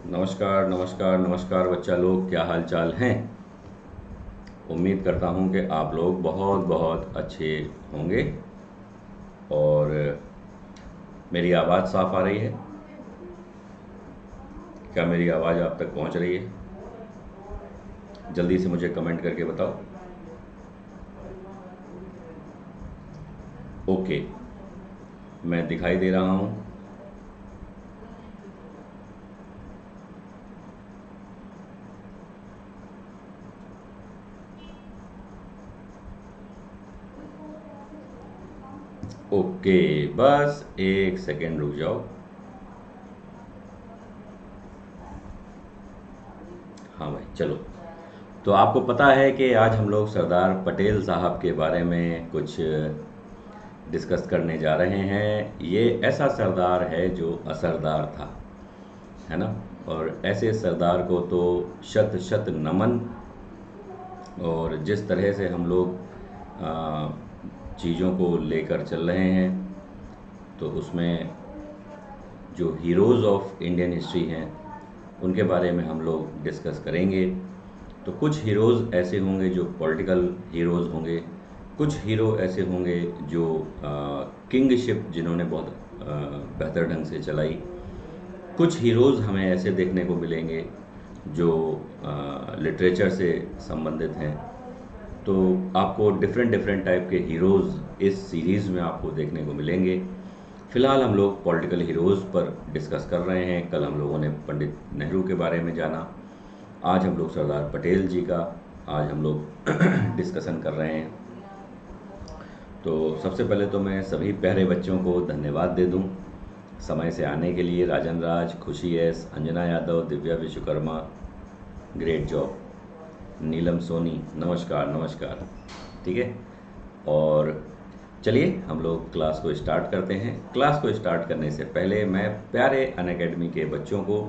नमस्कार नमस्कार नमस्कार बच्चा लोग, क्या हाल चाल हैं। उम्मीद करता हूं कि आप लोग बहुत बहुत अच्छे होंगे और मेरी आवाज़ साफ आ रही है। क्या मेरी आवाज़ आप तक पहुंच रही है? जल्दी से मुझे कमेंट करके बताओ। ओके, मैं दिखाई दे रहा हूं। ओके, बस एक सेकेंड रुक जाओ। हाँ भाई, चलो। तो आपको पता है कि आज हम लोग सरदार पटेल साहब के बारे में कुछ डिस्कस करने जा रहे हैं। ये ऐसा सरदार है जो असरदार था, है ना। और ऐसे सरदार को तो शत शत नमन। और जिस तरह से हम लोग चीज़ों को लेकर चल रहे हैं, तो उसमें जो हीरोज़ ऑफ इंडियन हिस्ट्री हैं उनके बारे में हम लोग डिस्कस करेंगे। तो कुछ हीरोज़ ऐसे होंगे जो पॉलिटिकल हीरोज़ होंगे, कुछ हीरो ऐसे होंगे जो किंगशिप जिन्होंने बहुत बेहतर ढंग से चलाई। कुछ हीरोज़ हमें ऐसे देखने को मिलेंगे जो लिटरेचर से संबंधित हैं। तो आपको डिफरेंट डिफरेंट टाइप के हीरोज़ इस सीरीज़ में आपको देखने को मिलेंगे। फ़िलहाल हम लोग पॉलिटिकल हीरोज़ पर डिस्कस कर रहे हैं। कल हम लोगों ने पंडित नेहरू के बारे में जाना, आज हम लोग सरदार पटेल जी का आज हम लोग डिस्कशन कर रहे हैं। तो सबसे पहले तो मैं सभी प्यारे बच्चों को धन्यवाद दे दूं समय से आने के लिए। Rajan Raj, Khushi S, Anjana Yadav, Divya Vishwakarma, great job. Neelam Soni, नमस्कार नमस्कार। ठीक है, और चलिए हम लोग क्लास को स्टार्ट करते हैं। क्लास को स्टार्ट करने से पहले मैं प्यारे अनअकैडमी के बच्चों को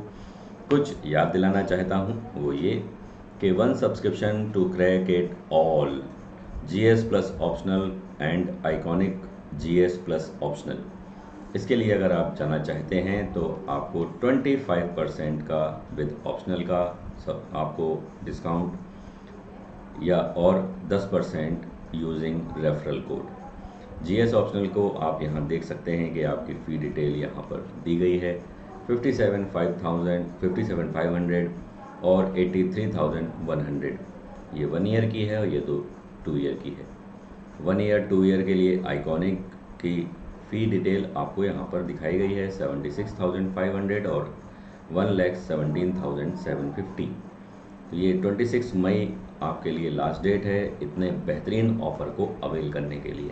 कुछ याद दिलाना चाहता हूँ। वो ये कि 1 subscription to crack it all, GS plus optional and iconic GS plus optional. इसके लिए अगर आप जाना चाहते हैं तो आपको 25% का विद ऑप्शनल का सब आपको डिस्काउंट या और 10% using referral code. GS optional को आप यहाँ देख सकते हैं कि आपकी फ़ी डिटेल यहाँ पर दी गई है। 57,500 और 83,100 ये 1 ईयर की है और ये 2 ईयर की है। 1 ईयर 2 ईयर के लिए आइकॉनिक की फ़ी डिटेल आपको यहाँ पर दिखाई गई है 76,500 और 1,17,750। तो ये 26 मई आपके लिए लास्ट डेट है इतने बेहतरीन ऑफ़र को अवेल करने के लिए।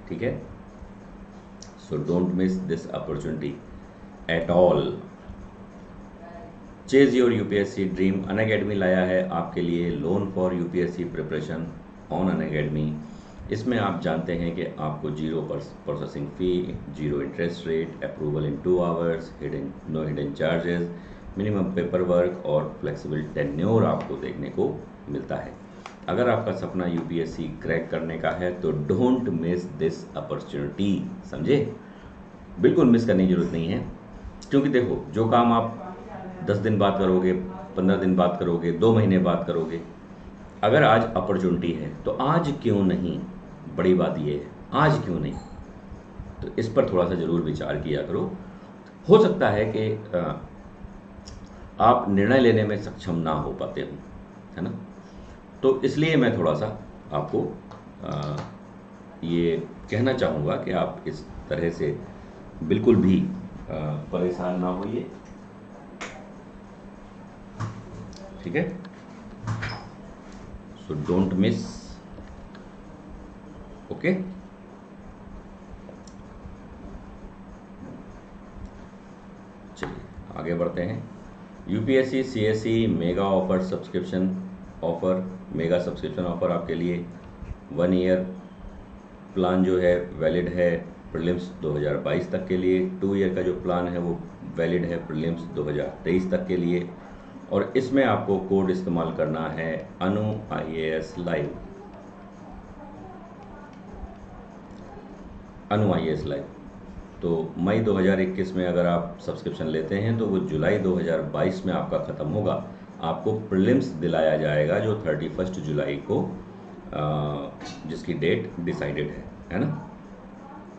ठीक है, so don't miss this opportunity at all. Chase your UPSC dream Unacademy लाया है आपके लिए loan for UPSC preparation on Unacademy. इसमें आप जानते हैं कि आपको 0 processing fee, 0 interest rate, approval in 2 hours, no hidden charges, minimum paper work और फ्लेक्सिबल टेन्योर आपको देखने को मिलता है। अगर आपका सपना यूपीएससी क्रैक करने का है तो डोंट मिस दिस अपॉर्चुनिटी, समझे। बिल्कुल मिस करने की जरूरत नहीं है, क्योंकि देखो जो काम आप 10 दिन बाद करोगे, 15 दिन बाद करोगे, 2 महीने बाद करोगे, अगर आज अपॉर्चुनिटी है तो आज क्यों नहीं। बड़ी बात ये है, आज क्यों नहीं। तो इस पर थोड़ा सा ज़रूर विचार किया करो। हो सकता है कि आप निर्णय लेने में सक्षम ना हो पाते हो, है ना। तो इसलिए मैं थोड़ा सा आपको ये कहना चाहूँगा कि आप इस तरह से बिल्कुल भी परेशान ना होइए। ठीक है, सो डोंट मिस। ओके, चलिए आगे बढ़ते हैं। UPSC CSC mega offer subscription offer, mega subscription offer आपके लिए 1 ईयर प्लान जो है वैलिड है प्रीलिम्स 2022 तक के लिए। 2 ईयर का जो प्लान है वो वैलिड है प्रीलिम्स 2023 तक के लिए। और इसमें आपको कोड इस्तेमाल करना है अनु IAS लाइव, अनु IAS लाइव। तो मई 2021 में अगर आप सब्सक्रिप्शन लेते हैं तो वो जुलाई 2022 में आपका ख़त्म होगा। आपको प्रीलिम्स दिलाया जाएगा जो 31 जुलाई को जिसकी डेट डिसाइडेड है ना।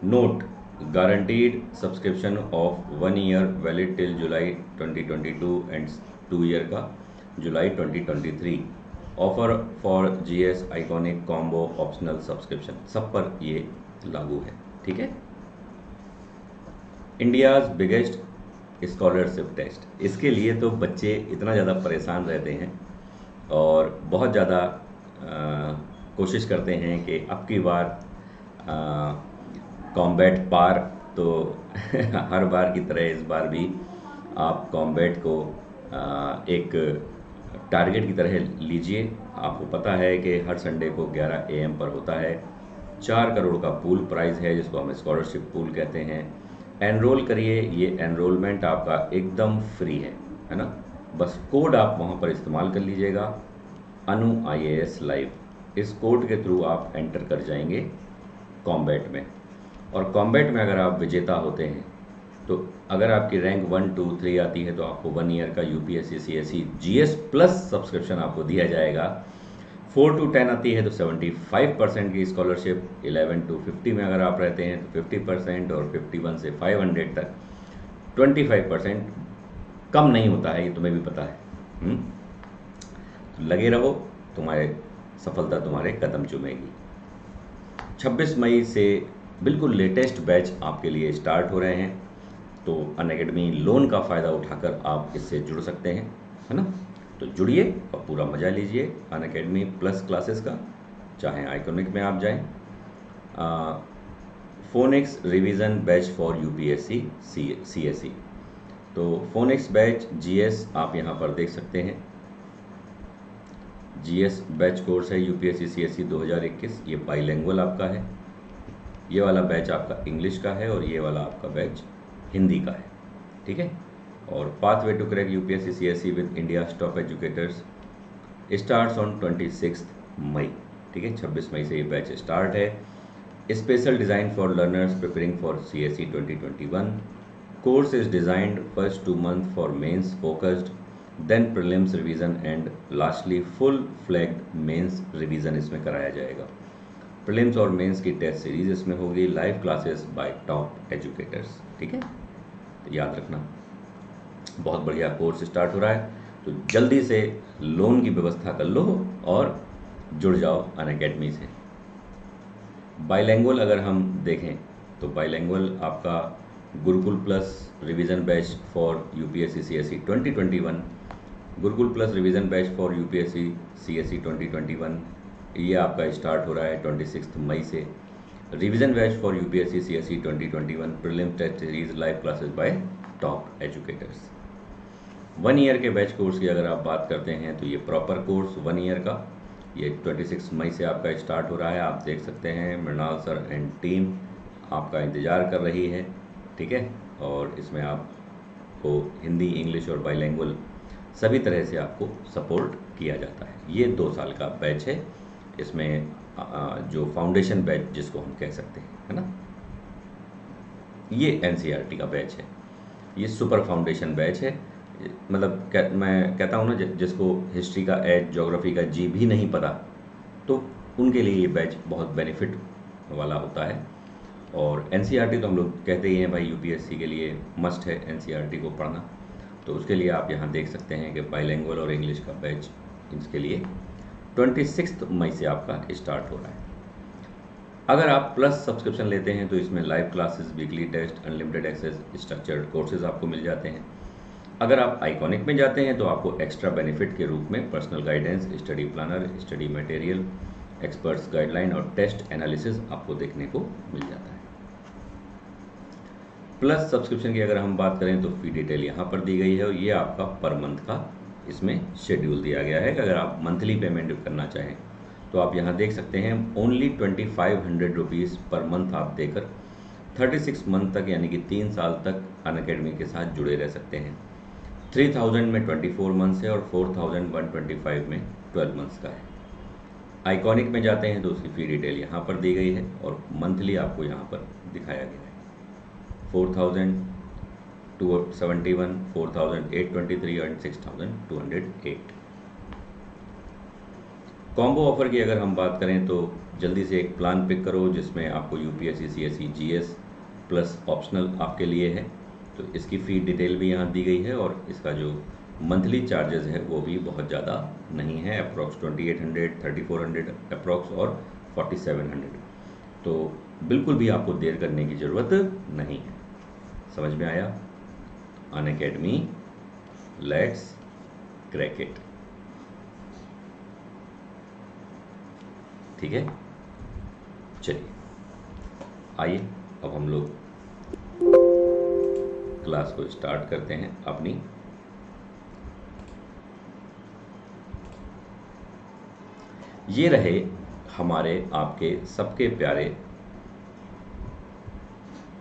Note, guaranteed subscription of 1 year valid till July 2022 and 2 year का जुलाई 2023। Offer for GS iconic combo optional subscription, सब पर ये लागू है, ठीक है। इंडियाज़ बिगेस्ट स्कॉलरशिप टेस्ट, इसके लिए तो बच्चे इतना ज़्यादा परेशान रहते हैं और बहुत ज़्यादा कोशिश करते हैं कि अब की बार कॉम्बैट पार, तो हर बार की तरह इस बार भी आप कॉम्बैट को एक टारगेट की तरह लीजिए। आपको पता है कि हर संडे को 11 AM पर होता है। 4 करोड़ का पूल प्राइज़ है जिसको हम स्कॉलरशिप पूल कहते हैं। एनरोल करिए, ये एनरोलमेंट आपका एकदम फ्री है ना। बस कोड आप वहाँ पर इस्तेमाल कर लीजिएगा, अनु IAS लाइव। इस कोड के थ्रू आप एंटर कर जाएंगे कॉम्बैट में, और कॉम्बैट में अगर आप विजेता होते हैं तो अगर आपकी रैंक 1, 2, 3 आती है तो आपको 1 ईयर का UPSC CSE GS plus subscription आपको दिया जाएगा। 4 to 10 आती है तो 75% की स्कॉलरशिप, 11 to 50 में अगर आप रहते हैं तो 50%, और 51 से 500 तक 25%। कम नहीं होता है, ये तुम्हें भी पता है। तो लगे रहो, तुम्हारे सफलता तुम्हारे कदम चूमेगी। 26 मई से बिल्कुल लेटेस्ट बैच आपके लिए स्टार्ट हो रहे हैं, तो अनअकैडमी लोन का फ़ायदा उठाकर आप इससे जुड़ सकते हैं, है ना। तो जुड़िए और पूरा मज़ा लीजिए अनअकैडमी प्लस क्लासेस का, चाहे आइकॉनिक में आप जाएं। Phoenix revision batch for UPSC CSE, तो फोनिक्स बैच GS आप यहाँ पर देख सकते हैं। GS बैच कोर्स है UPSC CSE 2021, ये बाइलिंगुअल आपका है। ये वाला बैच आपका इंग्लिश का है और ये वाला आपका बैच हिंदी का है, ठीक है। और pathway to crack UPSC CSE with India's top educators starts on 26 May, ठीक है। 26 मई से ये बैच स्टार्ट है। Special design for learners preparing for CSE 2021। Course is designed first 2 months for mains focused, then prelims revision and lastly full flagged mains revision इसमें कराया जाएगा। Prelims और मेंस की टेस्ट सीरीज इसमें होगी, live classes by top educators, ठीक है। तो याद रखना, बहुत बढ़िया कोर्स स्टार्ट हो रहा है, तो जल्दी से लोन की व्यवस्था कर लो और जुड़ जाओ अनअकैडमी से। बाइलिंगुअल अगर हम देखें तो बाइलिंगुअल आपका Gurukul plus revision batch for UPSC CSE 2021, Gurukul plus revision batch for UPSC CSE 2021, ये आपका स्टार्ट हो रहा है 26 मई से। Revision batch for UPSC CSE 2021 prelims test series live classes by top educators. 1 year के बैच कोर्स की अगर आप बात करते हैं तो ये प्रॉपर कोर्स 1 ईयर का, ये 26 मई से आपका स्टार्ट हो रहा है। आप देख सकते हैं मृणाल सर एंड टीम आपका इंतज़ार कर रही है, ठीक है। और इसमें आपको हिंदी, इंग्लिश और बाइलिंगुअल सभी तरह से आपको सपोर्ट किया जाता है। ये 2 साल का बैच है, इसमें जो फाउंडेशन बैच जिसको हम कह सकते हैं, है ना, ये NCERT का बैच है। ये सुपर फाउंडेशन बैच है, मतलब मैं कहता हूँ ना, जिसको हिस्ट्री का H, ज्योग्राफी का G भी नहीं पता, तो उनके लिए ये बैच बहुत बेनिफिट वाला होता है। और NCERT तो हम लोग कहते ही हैं भाई, UPSC के लिए मस्ट है NCERT को पढ़ना, तो उसके लिए आप यहाँ देख सकते हैं कि बाइलिंगुअल और इंग्लिश का बैच इसके लिए 26 मई से आपका स्टार्ट हो रहा है। अगर आप प्लस सब्सक्रिप्शन लेते हैं तो इसमें live classes, weekly test, unlimited access, structured courses आपको मिल जाते हैं। अगर आप आइकॉनिक में जाते हैं तो आपको एक्स्ट्रा बेनिफिट के रूप में personal guidance, study planner, study material, experts guideline और टेस्ट एनालिसिस आपको देखने को मिल जाता है। प्लस सब्सक्रिप्शन की अगर हम बात करें तो फी डिटेल यहाँ पर दी गई है, और ये आपका पर मंथ का इसमें शेड्यूल दिया गया है। अगर आप मंथली पेमेंट करना चाहें तो आप यहाँ देख सकते हैं, ओनली 2500 रुपीज़ पर मंथ आप देकर 36 मंथ तक यानी कि 3 साल तक अनअकैडमी के साथ जुड़े रह सकते हैं। 3000 में 24 मंथ्स है और 4125 में 12 मंथ्स का है। आइकॉनिक में जाते हैं तो उसकी फी डिटेल यहाँ पर दी गई है और मंथली आपको यहाँ पर दिखाया गया है। 4,271, 4,823 एंड 6,208। कॉम्बो ऑफर की अगर हम बात करें तो जल्दी से एक प्लान पिक करो जिसमें आपको UPSC, CSE, GS plus optional आपके लिए है। तो इसकी फ़ी डिटेल भी यहाँ दी गई है और इसका जो मंथली चार्जेस है वो भी बहुत ज़्यादा नहीं है, अप्रॉक्स 2800, 3400 अप्रॉक्स और 4700। तो बिल्कुल भी आपको देर करने की ज़रूरत नहीं है। समझ में आया? Unacademy, let's crack it. ठीक है, चलिए आइए अब हम लोग क्लास को स्टार्ट करते हैं अपनी। ये रहे हमारे आपके सबके प्यारे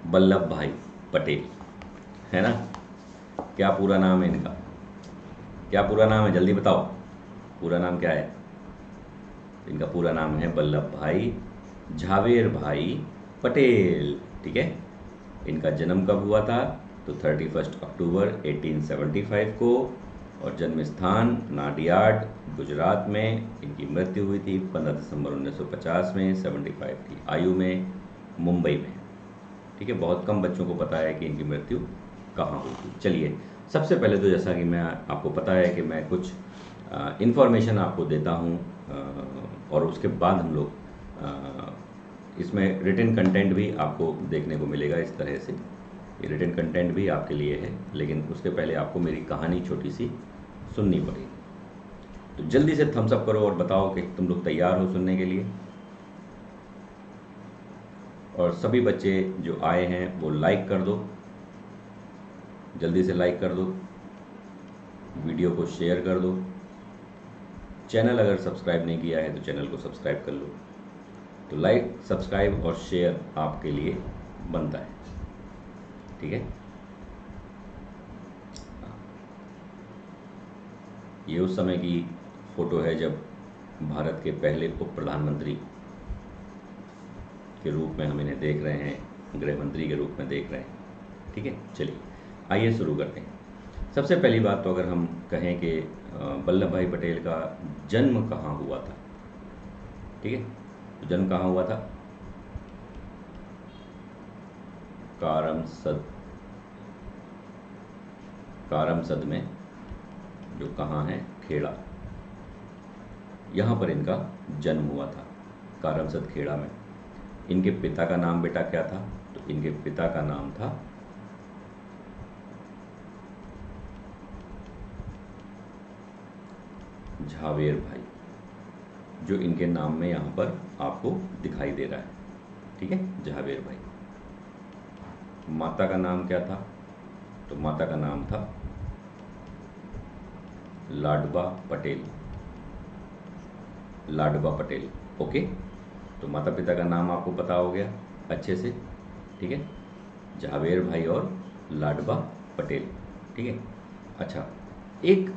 वल्लभ भाई पटेल, है ना? क्या पूरा नाम है इनका? क्या पूरा नाम है? जल्दी बताओ, पूरा नाम क्या है? इनका पूरा नाम है वल्लभ भाई झावेर भाई पटेल। ठीक है, इनका जन्म कब हुआ था? तो 31 अक्टूबर 1875 को, और जन्म स्थान नाडियाड गुजरात में। इनकी मृत्यु हुई थी 15 दिसंबर 1950 में 75 की आयु में, मुंबई में। ठीक है, बहुत कम बच्चों को पता है कि इनकी मृत्यु कहाँ हुई थी। चलिए, सबसे पहले तो जैसा कि मैं आपको पता है कि मैं कुछ इन्फॉर्मेशन आपको देता हूँ और उसके बाद हम लोग इसमें रिटन कंटेंट भी आपको देखने को मिलेगा। इस तरह से ये रिटन कंटेंट भी आपके लिए है, लेकिन उसके पहले आपको मेरी कहानी छोटी सी सुननी पड़ेगी। तो जल्दी से थम्स अप करो और बताओ कि तुम लोग तैयार हो सुनने के लिए। और सभी बच्चे जो आए हैं वो लाइक कर दो, जल्दी से लाइक कर दो, वीडियो को शेयर कर दो। चैनल अगर सब्सक्राइब नहीं किया है तो चैनल को सब्सक्राइब कर लो। तो लाइक, सब्सक्राइब और शेयर आपके लिए बनता है। ठीक है, ये उस समय की फ़ोटो है जब भारत के पहले उप प्रधानमंत्री के रूप में हम इन्हें देख रहे हैं, गृह मंत्री के रूप में देख रहे हैं। ठीक है, चलिए आइए शुरू करते हैं। सबसे पहली बात तो अगर हम कहें कि वल्लभ भाई पटेल का जन्म कहाँ हुआ था। ठीक है, तो जन्म कहाँ हुआ था? कारमसद में, जो कहाँ है, खेड़ा, यहाँ पर इनका जन्म हुआ था, कारमसद खेड़ा में। इनके पिता का नाम बेटा क्या था? तो इनके पिता का नाम था झावेर भाई, जो इनके नाम में यहाँ पर आपको दिखाई दे रहा है। ठीक है, झावेर भाई। माता का नाम क्या था? तो माता का नाम था लाडबा पटेल, लाडबा पटेल। ओके, तो माता पिता का नाम आपको पता हो गया अच्छे से। ठीक है, झावेर भाई और लाडबा पटेल। ठीक है, अच्छा, एक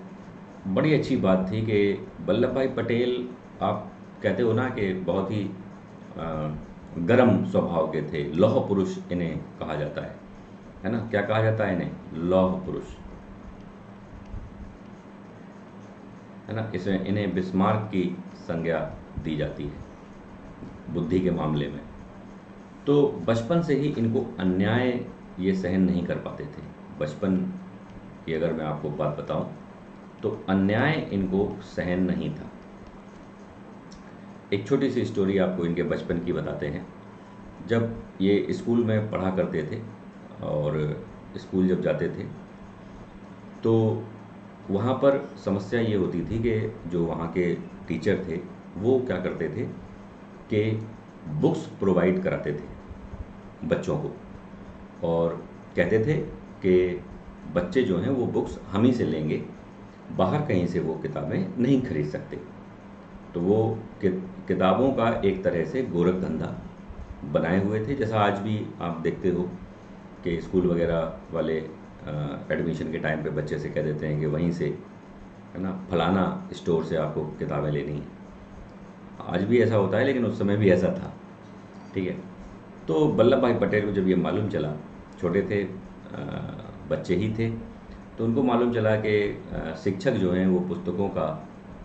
बड़ी अच्छी बात थी कि वल्लभ भाई पटेल, आप कहते हो ना कि बहुत ही गर्म स्वभाव के थे, लौह पुरुष इन्हें कहा जाता है ना? क्या कहा जाता है इन्हें? लौह पुरुष, है ना? इसमें इन्हें बिस्मार्क की संज्ञा दी जाती है बुद्धि के मामले में। तो बचपन से ही इनको अन्याय ये सहन नहीं कर पाते थे। बचपन की अगर मैं आपको बात बताऊं तो अन्याय इनको सहन नहीं था। एक छोटी सी स्टोरी आपको इनके बचपन की बताते हैं। जब ये स्कूल में पढ़ा करते थे और स्कूल जब जाते थे तो वहाँ पर समस्या ये होती थी कि जो वहाँ के टीचर थे वो क्या करते थे कि बुक्स प्रोवाइड कराते थे बच्चों को, और कहते थे कि बच्चे जो हैं वो बुक्स हम ही से लेंगे, बाहर कहीं से वो किताबें नहीं खरीद सकते। तो वो किताबों का एक तरह से गोरख धंधा बनाए हुए थे। जैसा आज भी आप देखते हो कि स्कूल वगैरह वाले एडमिशन के टाइम पे बच्चे से कह देते हैं कि वहीं से, है ना, फलाना स्टोर से आपको किताबें लेनी है। आज भी ऐसा होता है, लेकिन उस समय भी ऐसा था। ठीक है, तो वल्लभ भाई पटेल को जब ये मालूम चला छोटे थे, बच्चे ही थे, तो उनको मालूम चला कि शिक्षक जो हैं वो पुस्तकों का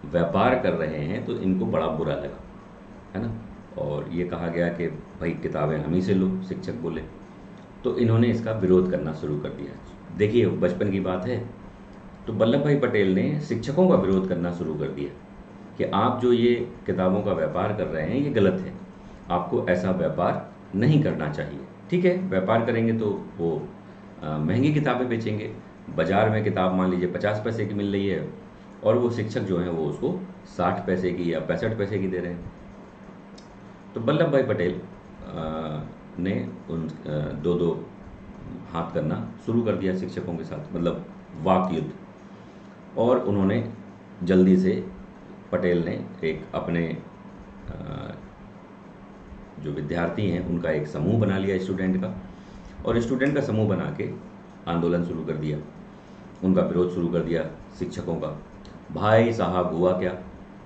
व्यापार कर रहे हैं, तो इनको बड़ा बुरा लगा, है ना। और ये कहा गया कि भाई किताबें हम ही से लो, शिक्षक बोले। तो इन्होंने इसका विरोध करना शुरू कर दिया। देखिए बचपन की बात है, तो वल्लभ भाई पटेल ने शिक्षकों का विरोध करना शुरू कर दिया कि आप जो ये किताबों का व्यापार कर रहे हैं ये गलत है, आपको ऐसा व्यापार नहीं करना चाहिए। ठीक है, व्यापार करेंगे तो वो महंगी किताबें बेचेंगे, बाज़ार में किताब मान लीजिए 50 पैसे की मिल रही है और वो शिक्षक जो हैं वो उसको 60 पैसे की या 65 पैसे की दे रहे हैं। तो वल्लभ भाई पटेल ने उन दो दो हाथ करना शुरू कर दिया शिक्षकों के साथ, मतलब वाक युद्ध। और उन्होंने जल्दी से, पटेल ने एक अपने जो विद्यार्थी हैं उनका एक समूह बना लिया स्टूडेंट का, और स्टूडेंट का समूह बना के आंदोलन शुरू कर दिया, उनका विरोध शुरू कर दिया शिक्षकों का। भाई साहब हुआ क्या,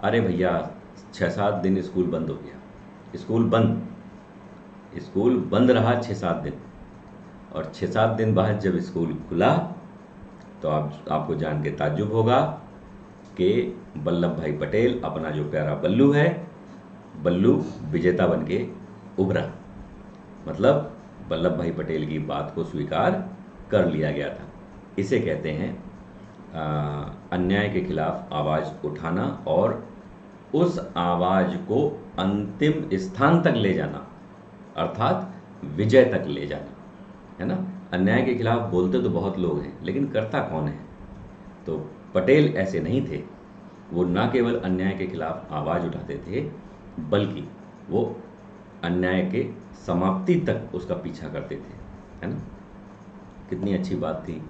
अरे भैया 6-7 दिन स्कूल बंद हो गया, स्कूल बंद रहा 6-7 दिन, और 6-7 दिन बाद जब स्कूल खुला तो आपको जान के ताज्जुब होगा कि वल्लभ भाई पटेल अपना जो प्यारा बल्लू है, बल्लू विजेता बन के उभरा। मतलब वल्लभ भाई पटेल की बात को स्वीकार कर लिया गया था। इसे कहते हैं अन्याय के खिलाफ आवाज़ उठाना और उस आवाज़ को अंतिम स्थान तक ले जाना, अर्थात विजय तक ले जाना, है ना। अन्याय के खिलाफ बोलते तो बहुत लोग हैं, लेकिन करता कौन है? तो पटेल ऐसे नहीं थे। वो ना केवल अन्याय के खिलाफ आवाज़ उठाते थे, बल्कि वो अन्याय के समाप्ति तक उसका पीछा करते थे, है ना। कितनी अच्छी बात थी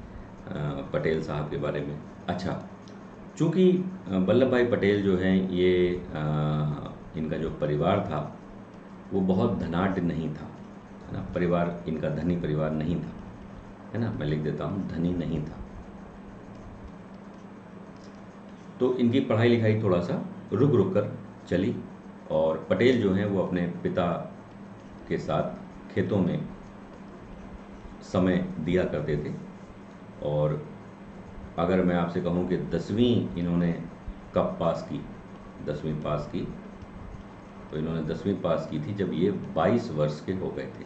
पटेल साहब के बारे में। अच्छा, चूँकि वल्लभ भाई पटेल जो हैं ये इनका जो परिवार था वो बहुत धनाढ्य नहीं था, है ना। परिवार इनका धनी परिवार नहीं था, है ना। मैं लिख देता हूँ, धनी नहीं था। तो इनकी पढ़ाई लिखाई थोड़ा सा रुक रुक कर चली, और पटेल जो हैं वो अपने पिता के साथ खेतों में समय दिया करते थे। और अगर मैं आपसे कहूँ कि 10वीं इन्होंने कब पास की, 10वीं पास की, तो इन्होंने 10वीं पास की थी जब ये 22 वर्ष के हो गए थे।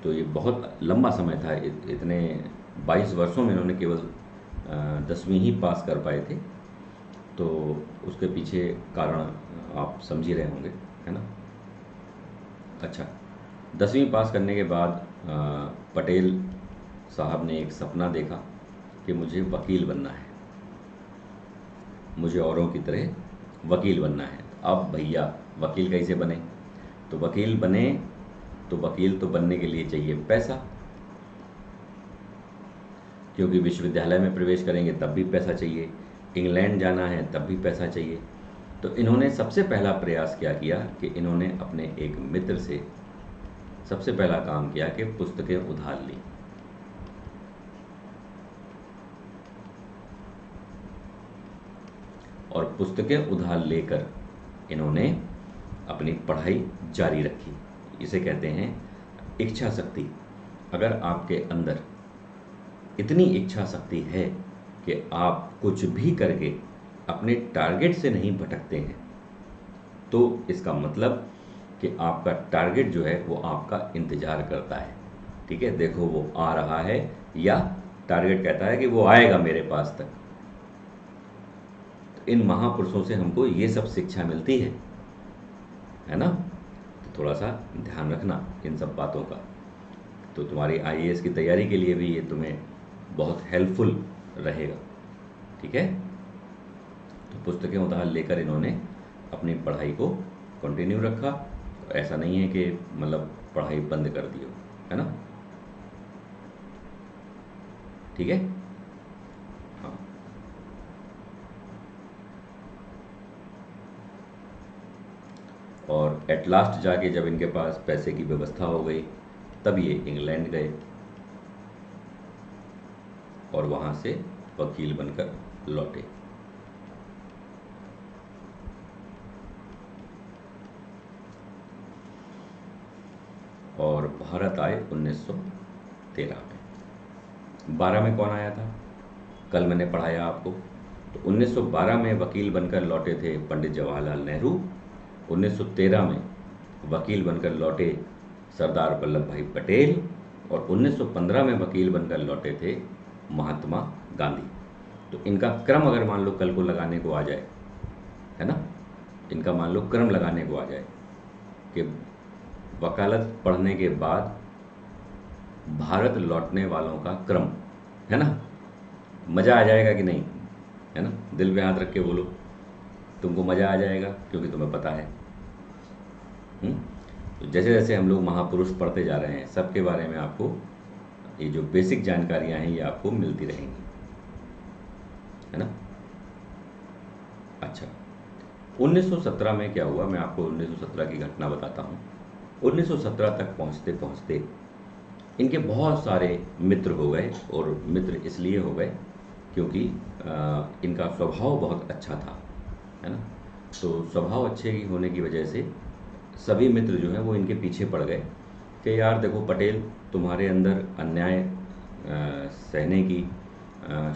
तो ये बहुत लंबा समय था, इतने 22 वर्षों में इन्होंने केवल 10वीं ही पास कर पाए थे। तो उसके पीछे कारण आप समझ ही रहे होंगे, है ना। अच्छा, 10वीं पास करने के बाद पटेल साहब ने एक सपना देखा कि मुझे वकील बनना है, मुझे औरों की तरह वकील बनना है। अब भैया वकील कैसे बने? तो वकील बने तो वकील तो बनने के लिए चाहिए पैसा, क्योंकि विश्वविद्यालय में प्रवेश करेंगे तब भी पैसा चाहिए, इंग्लैंड जाना है तब भी पैसा चाहिए। तो इन्होंने सबसे पहला प्रयास क्या किया कि इन्होंने अपने एक मित्र से सबसे पहला काम किया कि पुस्तकें उधार ली। और पुस्तकें उधार लेकर इन्होंने अपनी पढ़ाई जारी रखी। इसे कहते हैं इच्छा शक्ति। अगर आपके अंदर इतनी इच्छा शक्ति है कि आप कुछ भी करके अपने टारगेट से नहीं भटकते हैं, तो इसका मतलब कि आपका टारगेट जो है वो आपका इंतज़ार करता है। ठीक है, देखो वो आ रहा है, या टारगेट कहता है कि वो आएगा मेरे पास तक। तो इन महापुरुषों से हमको ये सब शिक्षा मिलती है ना। तो थोड़ा सा ध्यान रखना इन सब बातों का। तो तुम्हारी आईएएस की तैयारी के लिए भी ये तुम्हें बहुत हेल्पफुल रहेगा। ठीक है, तो पुस्तकें उधार लेकर इन्होंने अपनी पढ़ाई को कंटिन्यू रखा। तो ऐसा नहीं है कि मतलब पढ़ाई बंद कर दी हो, है ना। ठीक है, हाँ। और एट लास्ट जाके जब इनके पास पैसे की व्यवस्था हो गई, तब ये इंग्लैंड गए और वहाँ से वकील बनकर लौटे। और भारत आए 1913 में। 12 में कौन आया था? कल मैंने पढ़ाया आपको। तो 1912 में वकील बनकर लौटे थे पंडित जवाहरलाल नेहरू। 1913 में वकील बनकर लौटे सरदार वल्लभ भाई पटेल। और 1915 में वकील बनकर लौटे थे महात्मा गांधी। तो इनका क्रम अगर मान लो कल को लगाने को आ जाए, है ना, इनका मान लो क्रम लगाने को आ जाए कि वकालत पढ़ने के बाद भारत लौटने वालों का क्रम, है ना, मज़ा आ जाएगा कि नहीं? है ना, दिल पे हाथ रख के बोलो, तुमको मज़ा आ जाएगा क्योंकि तुम्हें पता है। तो जैसे जैसे हम लोग महापुरुष पढ़ते जा रहे हैं, सबके बारे में आपको ये जो बेसिक जानकारियां हैं ये आपको मिलती रहेंगी, है ना। अच्छा, 1917 में क्या हुआ, मैं आपको 1917 की घटना बताता हूँ। 1917 तक पहुँचते पहुँचते इनके बहुत सारे मित्र हो गए, और मित्र इसलिए हो गए क्योंकि इनका स्वभाव बहुत अच्छा था, है ना। तो स्वभाव अच्छे होने की वजह से सभी मित्र जो हैं वो इनके पीछे पड़ गए कि यार देखो पटेल, तुम्हारे अंदर अन्याय सहने की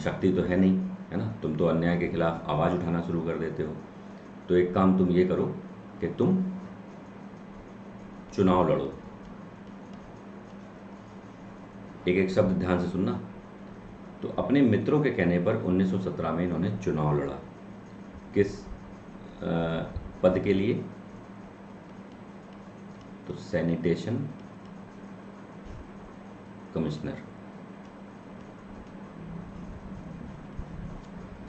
शक्ति तो है नहीं, है ना, तुम तो अन्याय के खिलाफ आवाज़ उठाना शुरू कर देते हो। तो एक काम तुम ये करो कि तुम चुनाव लड़ो। एक एक शब्द ध्यान से सुनना। तो अपने मित्रों के कहने पर 1917 में इन्होंने चुनाव लड़ा। किस पद के लिए? तो सैनिटेशन कमिश्नर।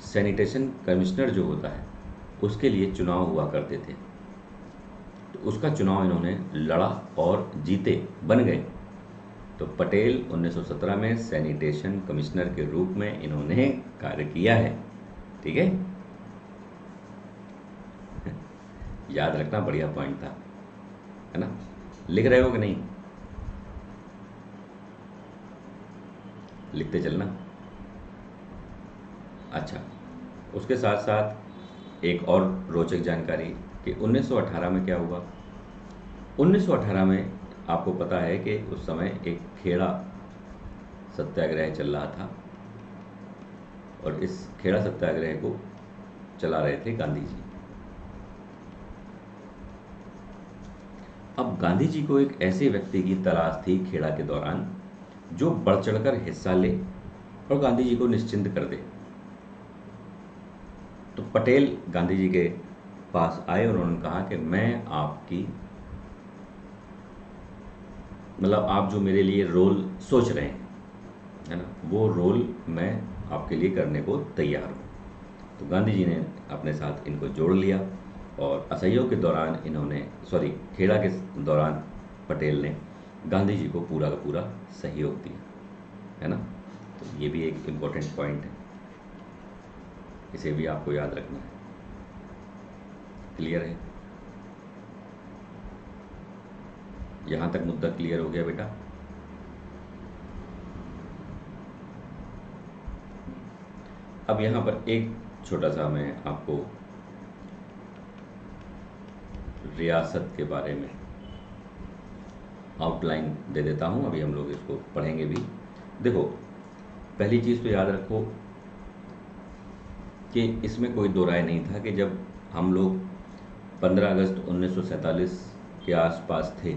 सैनिटेशन कमिश्नर जो होता है उसके लिए चुनाव हुआ करते थे। तो उसका चुनाव इन्होंने लड़ा और जीते, बन गए। तो पटेल 1917 में सैनिटेशन कमिश्नर के रूप में इन्होंने कार्य किया है, ठीक है। याद रखना, बढ़िया पॉइंट था, है ना। लिख रहे हो कि नहीं? लिखते चलना। अच्छा, उसके साथ साथ एक और रोचक जानकारी कि 1918 में क्या हुआ। 1918 में आपको पता है कि उस समय एक खेड़ा सत्याग्रह चल रहा था, और इस खेड़ा सत्याग्रह को चला रहे थे गांधी जी। अब गांधी जी को एक ऐसे व्यक्ति की तलाश थी खेड़ा के दौरान जो बढ़ चढ़कर हिस्सा ले और गांधी जी को निश्चिंत कर दे। तो पटेल गांधी जी के पास आए और उन्होंने कहा कि मैं आपकी, मतलब आप जो मेरे लिए रोल सोच रहे हैं, है ना, वो रोल मैं आपके लिए करने को तैयार हूँ। तो गांधी जी ने अपने साथ इनको जोड़ लिया, और असहयोग के दौरान खेड़ा के दौरान पटेल ने गांधी जी को पूरा का पूरा सहयोग दिया, है ना। तो ये भी एक इम्पोर्टेंट पॉइंट है, इसे भी आपको याद रखना है। क्लियर है? यहाँ तक मुद्दा क्लियर हो गया बेटा? अब यहाँ पर एक छोटा सा मैं आपको रियासत के बारे में आउटलाइन दे देता हूँ। अभी हम लोग इसको पढ़ेंगे भी। देखो, पहली चीज़ तो याद रखो कि इसमें कोई दो राय नहीं था कि जब हम लोग 15 अगस्त 1947 के आसपास थे,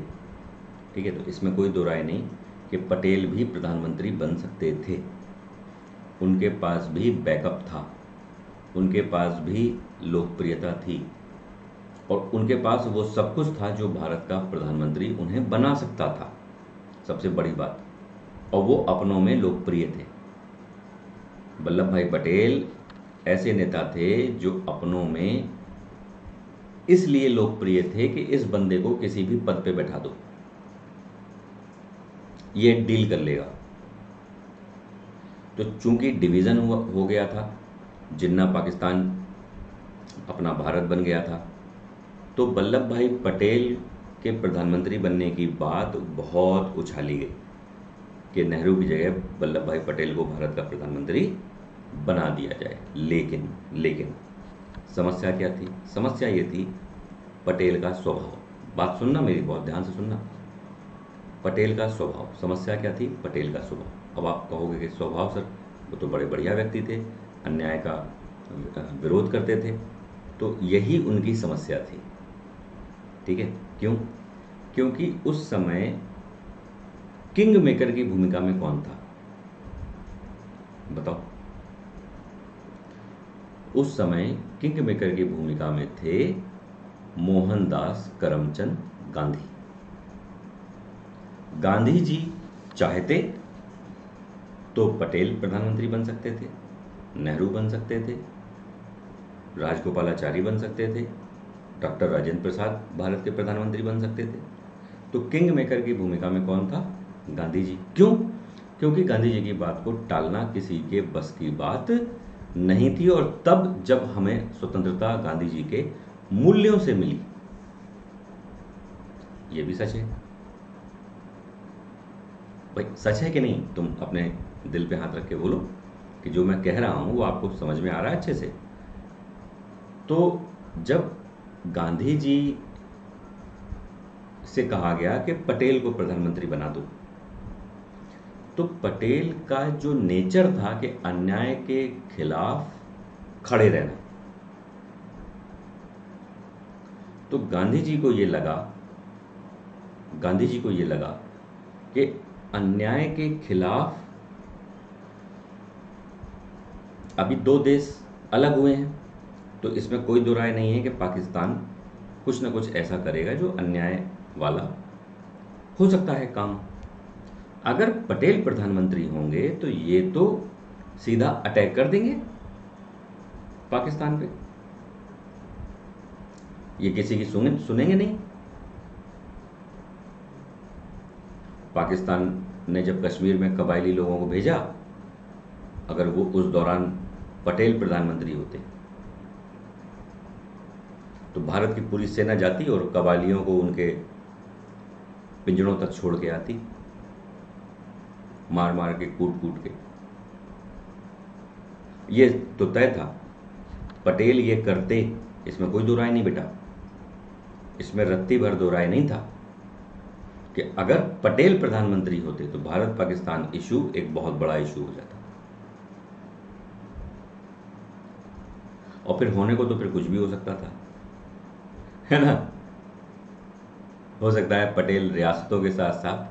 ठीक है, तो इसमें कोई दो राय नहीं कि पटेल भी प्रधानमंत्री बन सकते थे। उनके पास भी बैकअप था, उनके पास भी लोकप्रियता थी, और उनके पास वो सब कुछ था जो भारत का प्रधानमंत्री उन्हें बना सकता था, सबसे बड़ी बात। और वो अपनों में लोकप्रिय थे। वल्लभ भाई पटेल ऐसे नेता थे जो अपनों में इसलिए लोकप्रिय थे कि इस बंदे को किसी भी पद पे बैठा दो, ये डील कर लेगा। तो चूंकि डिवीज़न हो गया था, जिन्ना पाकिस्तान अपना भारत बन गया था, तो वल्लभ भाई पटेल के प्रधानमंत्री बनने की बात बहुत उछाली गई कि नेहरू की जगह वल्लभ भाई पटेल को भारत का प्रधानमंत्री बना दिया जाए। लेकिन समस्या क्या थी? समस्या ये थी पटेल का स्वभाव। बात सुनना मेरी, बहुत ध्यान से सुनना। पटेल का स्वभाव, समस्या क्या थी? पटेल का स्वभाव। अब आप कहोगे कि स्वभाव सर, वो तो बड़े बढ़िया व्यक्ति थे, अन्याय का विरोध करते थे, तो यही उनकी समस्या थी। ठीक है, क्यों? क्योंकि उस समय किंग मेकर की भूमिका में कौन था? बताओ। उस समय किंग मेकर की भूमिका में थे मोहनदास करमचंद गांधी। गांधी जी चाहते तो पटेल प्रधानमंत्री बन सकते थे, नेहरू बन सकते थे, राजगोपालाचारी बन सकते थे, डॉक्टर राजेंद्र प्रसाद भारत के प्रधानमंत्री बन सकते थे। तो किंग मेकर की भूमिका में कौन था? गांधी जी। क्यों? क्योंकि गांधी जी की बात को टालना किसी के बस की बात नहीं थी, और तब जब हमें स्वतंत्रता गांधी जी के मूल्यों से मिली। ये भी सच है भाई, सच है कि नहीं? तुम अपने दिल पे हाथ रख के बोलो कि जो मैं कह रहा हूं वो आपको समझ में आ रहा है अच्छे से। तो जब गांधी जी से कहा गया कि पटेल को प्रधानमंत्री बना दो, तो पटेल का जो नेचर था कि अन्याय के खिलाफ खड़े रहना, तो गांधी जी को ये लगा कि अन्याय के खिलाफ अभी दो देश अलग हुए हैं, तो इसमें कोई दो राय नहीं है कि पाकिस्तान कुछ ना कुछ ऐसा करेगा जो अन्याय वाला हो सकता है काम। अगर पटेल प्रधानमंत्री होंगे तो ये तो सीधा अटैक कर देंगे पाकिस्तान पे, ये किसी की सुनेंगे नहीं। पाकिस्तान ने जब कश्मीर में कबायली लोगों को भेजा, अगर वो उस दौरान पटेल प्रधानमंत्री होते तो भारत की पूरी सेना जाती और कबायलियों को उनके पिंजरों तक छोड़ के आती, मार मार के, कूट कूट के। ये तो तय था, पटेल ये करते, इसमें कोई दो राय नहीं बेटा, इसमें रत्ती भर दो राय नहीं था कि अगर पटेल प्रधानमंत्री होते तो भारत पाकिस्तान इशू एक बहुत बड़ा इशू हो जाता। और फिर होने को तो फिर कुछ भी हो सकता था, है ना? हो सकता है पटेल रियासतों के साथ साथ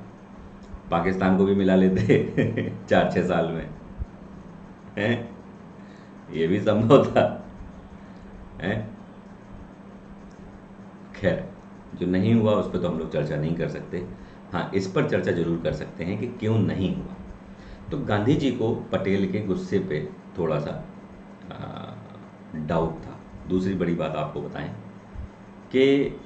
पाकिस्तान को भी मिला लेते 4-6 साल में, हैं? ये भी संभव था, हैं? खैर, जो नहीं हुआ उस पर तो हम लोग चर्चा नहीं कर सकते। हाँ, इस पर चर्चा जरूर कर सकते हैं कि क्यों नहीं हुआ। तो गांधी जी को पटेल के गुस्से पे थोड़ा सा डाउट था। दूसरी बड़ी बात आपको बताएं कि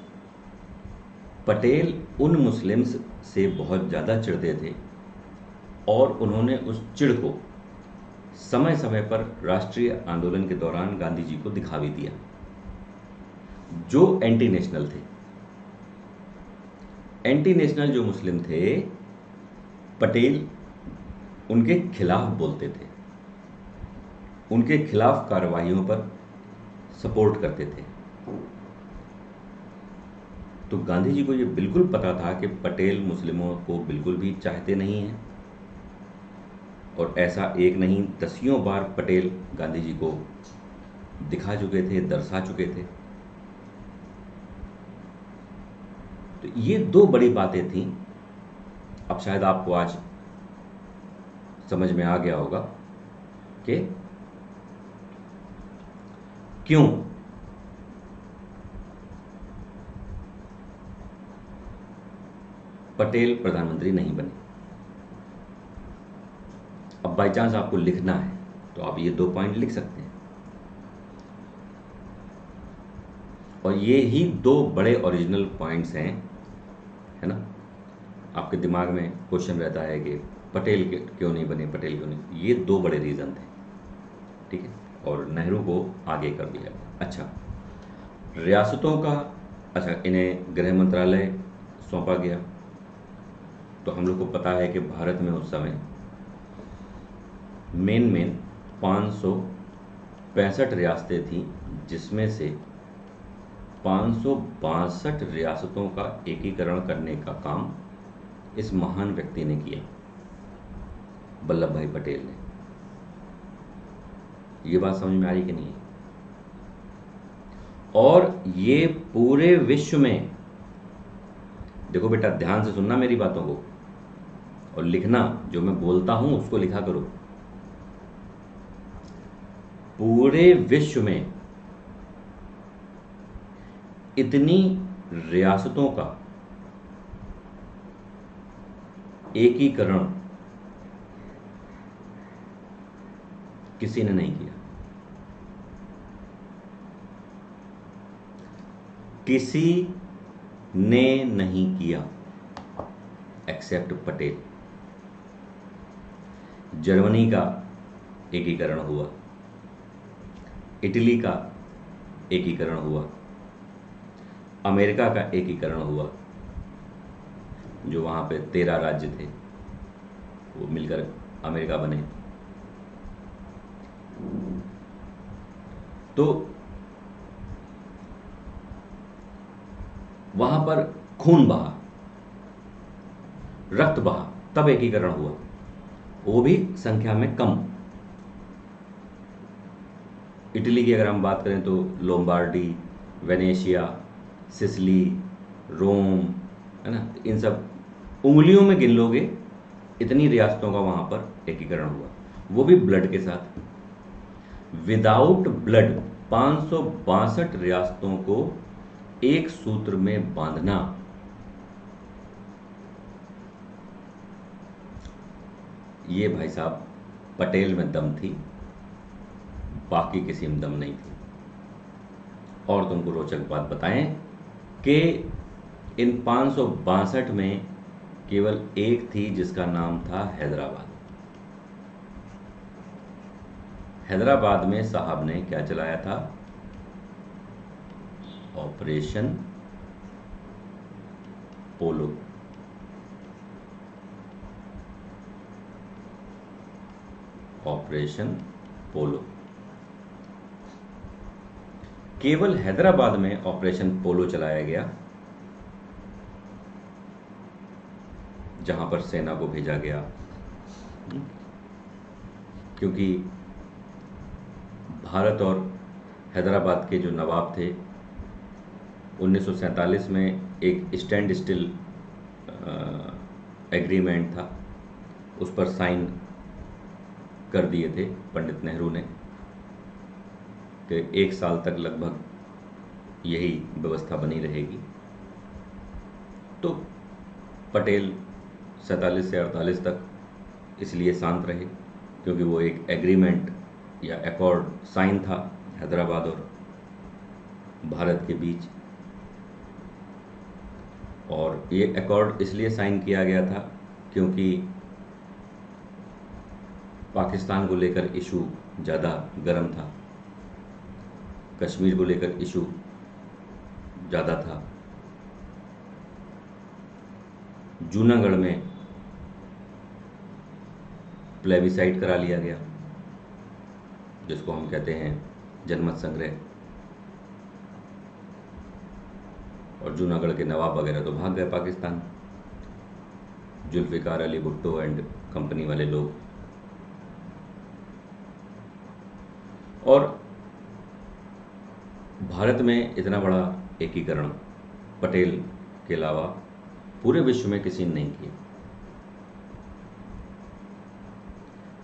पटेल उन मुस्लिम्स से बहुत ज़्यादा चिढ़ते थे, और उन्होंने उस चिढ़ को समय समय पर राष्ट्रीय आंदोलन के दौरान गांधी जी को दिखा भी दिया। जो एंटी नेशनल थे, एंटी नेशनल जो मुस्लिम थे, पटेल उनके खिलाफ बोलते थे, उनके खिलाफ कार्रवाइयों पर सपोर्ट करते थे। तो गांधी जी को ये बिल्कुल पता था कि पटेल मुस्लिमों को बिल्कुल भी चाहते नहीं हैं, और ऐसा एक नहीं दसियों बार पटेल गांधी जी को दिखा चुके थे, दर्शा चुके थे। तो ये दो बड़ी बातें थीं। अब शायद आपको आज समझ में आ गया होगा कि क्यों पटेल प्रधानमंत्री नहीं बने। अब बाई चांस आपको लिखना है तो आप ये 2 पॉइंट लिख सकते हैं, और ये ही 2 बड़े ओरिजिनल पॉइंट्स हैं, है ना? आपके दिमाग में क्वेश्चन रहता है कि पटेल क्यों नहीं बने, पटेल क्यों नहीं। ये 2 बड़े रीज़न थे, ठीक है? और नेहरू को आगे कर दिया। अच्छा, रियासतों का, अच्छा, इन्हें गृह मंत्रालय सौंपा गया। तो हम लोग को पता है कि भारत में उस समय मेन 565 रियासतें थीं, जिसमें से 562 रियासतों का एकीकरण करने का काम इस महान व्यक्ति ने किया, वल्लभ भाई पटेल ने। ये बात समझ में आ रही कि नहीं? और ये पूरे विश्व में, देखो बेटा ध्यान से सुनना मेरी बातों को और लिखना, जो मैं बोलता हूं उसको लिखा करो। पूरे विश्व में इतनी रियासतों का एकीकरण किसी ने नहीं किया। किसी ने नहीं किया एक्सेप्ट पटेल। जर्मनी का एकीकरण हुआ, इटली का एकीकरण हुआ, अमेरिका का एकीकरण हुआ, जो वहां पे 13 राज्य थे वो मिलकर अमेरिका बने। तो वहां पर खून बहा, रक्त बहा, तब एकीकरण हुआ, वो भी संख्या में कम। इटली की अगर हम बात करें तो लोम्बार्डी, वेनेशिया, सिसिली, रोम, है ना, इन सब उंगलियों में गिन लोगे इतनी रियासतों का वहां पर एकीकरण हुआ, वो भी ब्लड के साथ। विदाउट ब्लड 562 रियासतों को एक सूत्र में बांधना, ये भाई साहब पटेल में दम थी, बाकी किसी में दम नहीं थी। और तुमको रोचक बात बताएं कि इन 562 में केवल एक थी जिसका नाम था हैदराबाद। हैदराबाद में साहब ने क्या चलाया था? ऑपरेशन पोलो। ऑपरेशन पोलो। केवल हैदराबाद में ऑपरेशन पोलो चलाया गया, जहां पर सेना को भेजा गया, क्योंकि भारत और हैदराबाद के जो नवाब थे 1947 में एक स्टैंड स्टिल एग्रीमेंट था, उस पर साइन कर दिए थे पंडित नेहरू ने कि 1 साल तक लगभग यही व्यवस्था बनी रहेगी। तो पटेल 47 से 48 तक इसलिए शांत रहे क्योंकि वो एक एग्रीमेंट या एकॉर्ड साइन था हैदराबाद और भारत के बीच। और ये एकॉर्ड इसलिए साइन किया गया था क्योंकि पाकिस्तान को लेकर इशू ज़्यादा गर्म था, कश्मीर को लेकर इशू ज़्यादा था। जूनागढ़ में प्लेबिसाइट करा लिया गया, जिसको हम कहते हैं जनमत संग्रह, और जूनागढ़ के नवाब वगैरह तो भाग गए पाकिस्तान, जुल्फिकार अली भुट्टो एंड कंपनी वाले लोग। और भारत में इतना बड़ा एकीकरण पटेल के अलावा पूरे विश्व में किसी ने नहीं किया।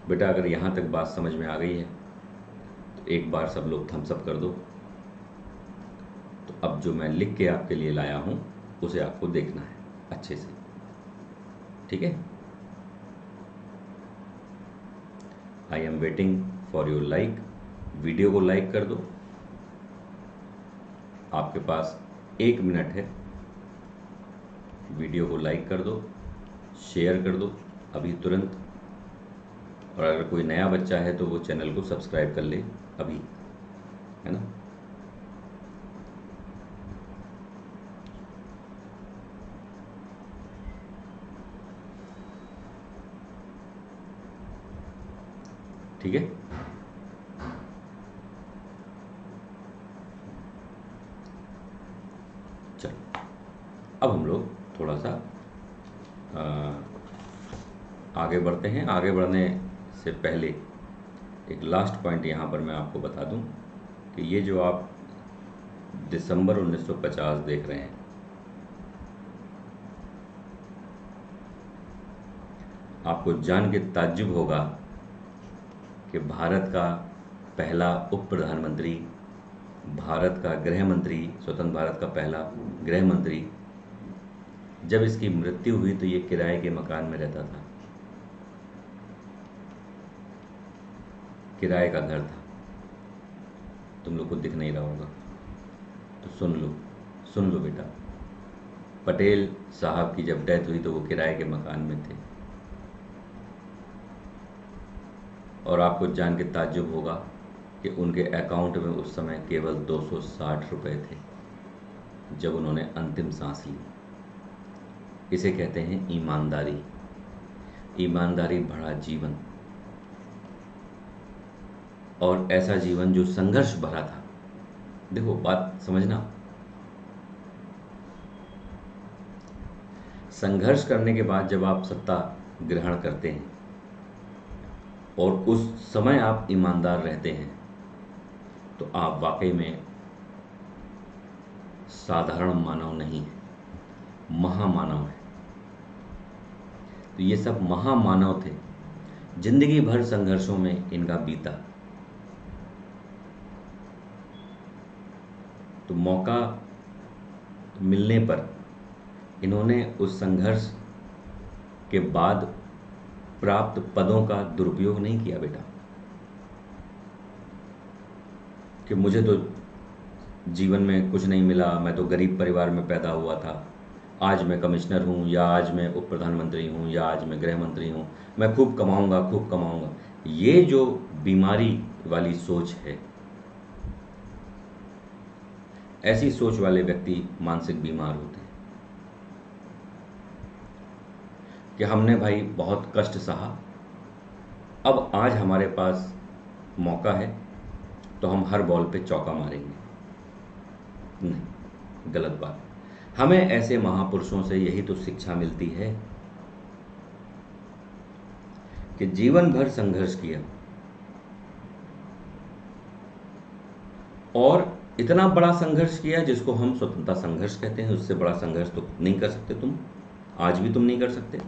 बेटा अगर यहाँ तक बात समझ में आ गई है तो एक बार सब लोग थम्स अप कर दो। तो अब जो मैं लिख के आपके लिए लाया हूँ उसे आपको देखना है अच्छे से, ठीक है? I am waiting for your like. Video को लाइक कर दो, आपके पास 1 मिनट है। वीडियो को लाइक कर दो, शेयर कर दो अभी तुरंत। और अगर कोई नया बच्चा है तो वो चैनल को सब्सक्राइब कर ले अभी, है ना? ठीक है? चलो अब हम लोग थोड़ा सा आगे बढ़ते हैं। आगे बढ़ने से पहले एक लास्ट पॉइंट यहाँ पर मैं आपको बता दूं कि ये जो आप दिसंबर 1950 देख रहे हैं, आपको जान के ताज्जुब होगा कि भारत का पहला उप प्रधानमंत्री, भारत का गृह मंत्री, स्वतंत्र भारत का पहला गृह मंत्री, जब इसकी मृत्यु हुई तो ये किराए के मकान में रहता था, किराए का घर था। तुम लोग को दिख नहीं रहा होगा तो सुन लो बेटा। पटेल साहब की जब डेथ हुई तो वो किराए के मकान में थे, और आपको जान के ताज्जुब होगा कि उनके अकाउंट में उस समय केवल 260 रुपए थे जब उन्होंने अंतिम सांस ली। इसे कहते हैं ईमानदारी, ईमानदारी भरा जीवन, और ऐसा जीवन जो संघर्ष भरा था। देखो बात समझना, संघर्ष करने के बाद जब आप सत्ता ग्रहण करते हैं और उस समय आप ईमानदार रहते हैं तो आप वाकई में साधारण मानव नहीं है, महामानव है। तो ये सब महामानव थे, जिंदगी भर संघर्षों में इनका बीता। तो मौका मिलने पर इन्होंने उस संघर्ष के बाद प्राप्त पदों का दुरुपयोग नहीं किया बेटा, कि मुझे तो जीवन में कुछ नहीं मिला, मैं तो गरीब परिवार में पैदा हुआ था, आज मैं कमिश्नर हूँ, या आज मैं उप प्रधानमंत्री हूँ, या आज मैं गृह मंत्री हूँ, मैं खूब कमाऊंगा, खूब कमाऊंगा। ये जो बीमारी वाली सोच है, ऐसी सोच वाले व्यक्ति मानसिक बीमार होते हैं कि हमने भाई बहुत कष्ट सहा, अब आज हमारे पास मौका है तो हम हर बॉल पे चौका मारेंगे। नहीं, गलत बात। हमें ऐसे महापुरुषों से यही तो शिक्षा मिलती है कि जीवन भर संघर्ष किया और इतना बड़ा संघर्ष किया जिसको हम स्वतंत्रता संघर्ष कहते हैं। उससे बड़ा संघर्ष तो नहीं कर सकते तुम, आज भी तुम नहीं कर सकते।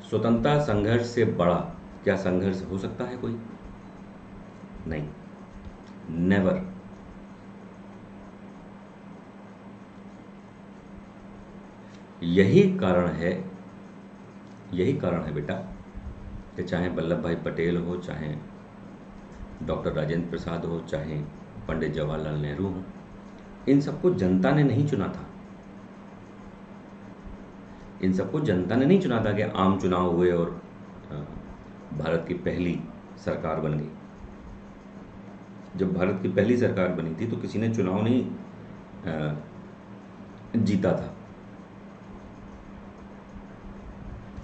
स्वतंत्रता संघर्ष से बड़ा क्या संघर्ष हो सकता है कोई? नहीं, नेवर। यही कारण है बेटा कि चाहे वल्लभ भाई पटेल हो, चाहे डॉक्टर राजेंद्र प्रसाद हो, चाहे पंडित जवाहरलाल नेहरू हो, इन सबको जनता ने नहीं चुना था। इन सबको जनता ने नहीं चुना था कि आम चुनाव हुए और भारत की पहली सरकार बन गई। जब भारत की पहली सरकार बनी थी तो किसी ने चुनाव नहीं जीता था।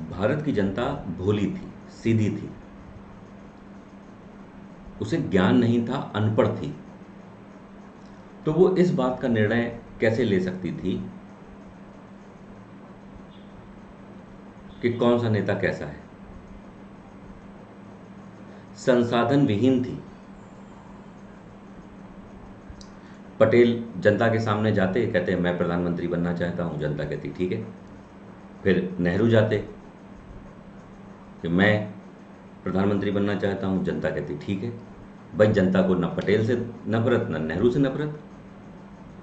भारत की जनता भोली थी, सीधी थी, उसे ज्ञान नहीं था, अनपढ़ थी। तो वो इस बात का निर्णय कैसे ले सकती थी कि कौन सा नेता कैसा है? संसाधन विहीन थी। पटेल जनता के सामने जाते, कहते मैं प्रधानमंत्री बनना चाहता हूं, जनता कहती ठीक है। फिर नेहरू जाते कि मैं प्रधानमंत्री बनना चाहता हूं, जनता कहती ठीक है। भाई जनता को न पटेल से नफरत, न नेहरू से नफरत,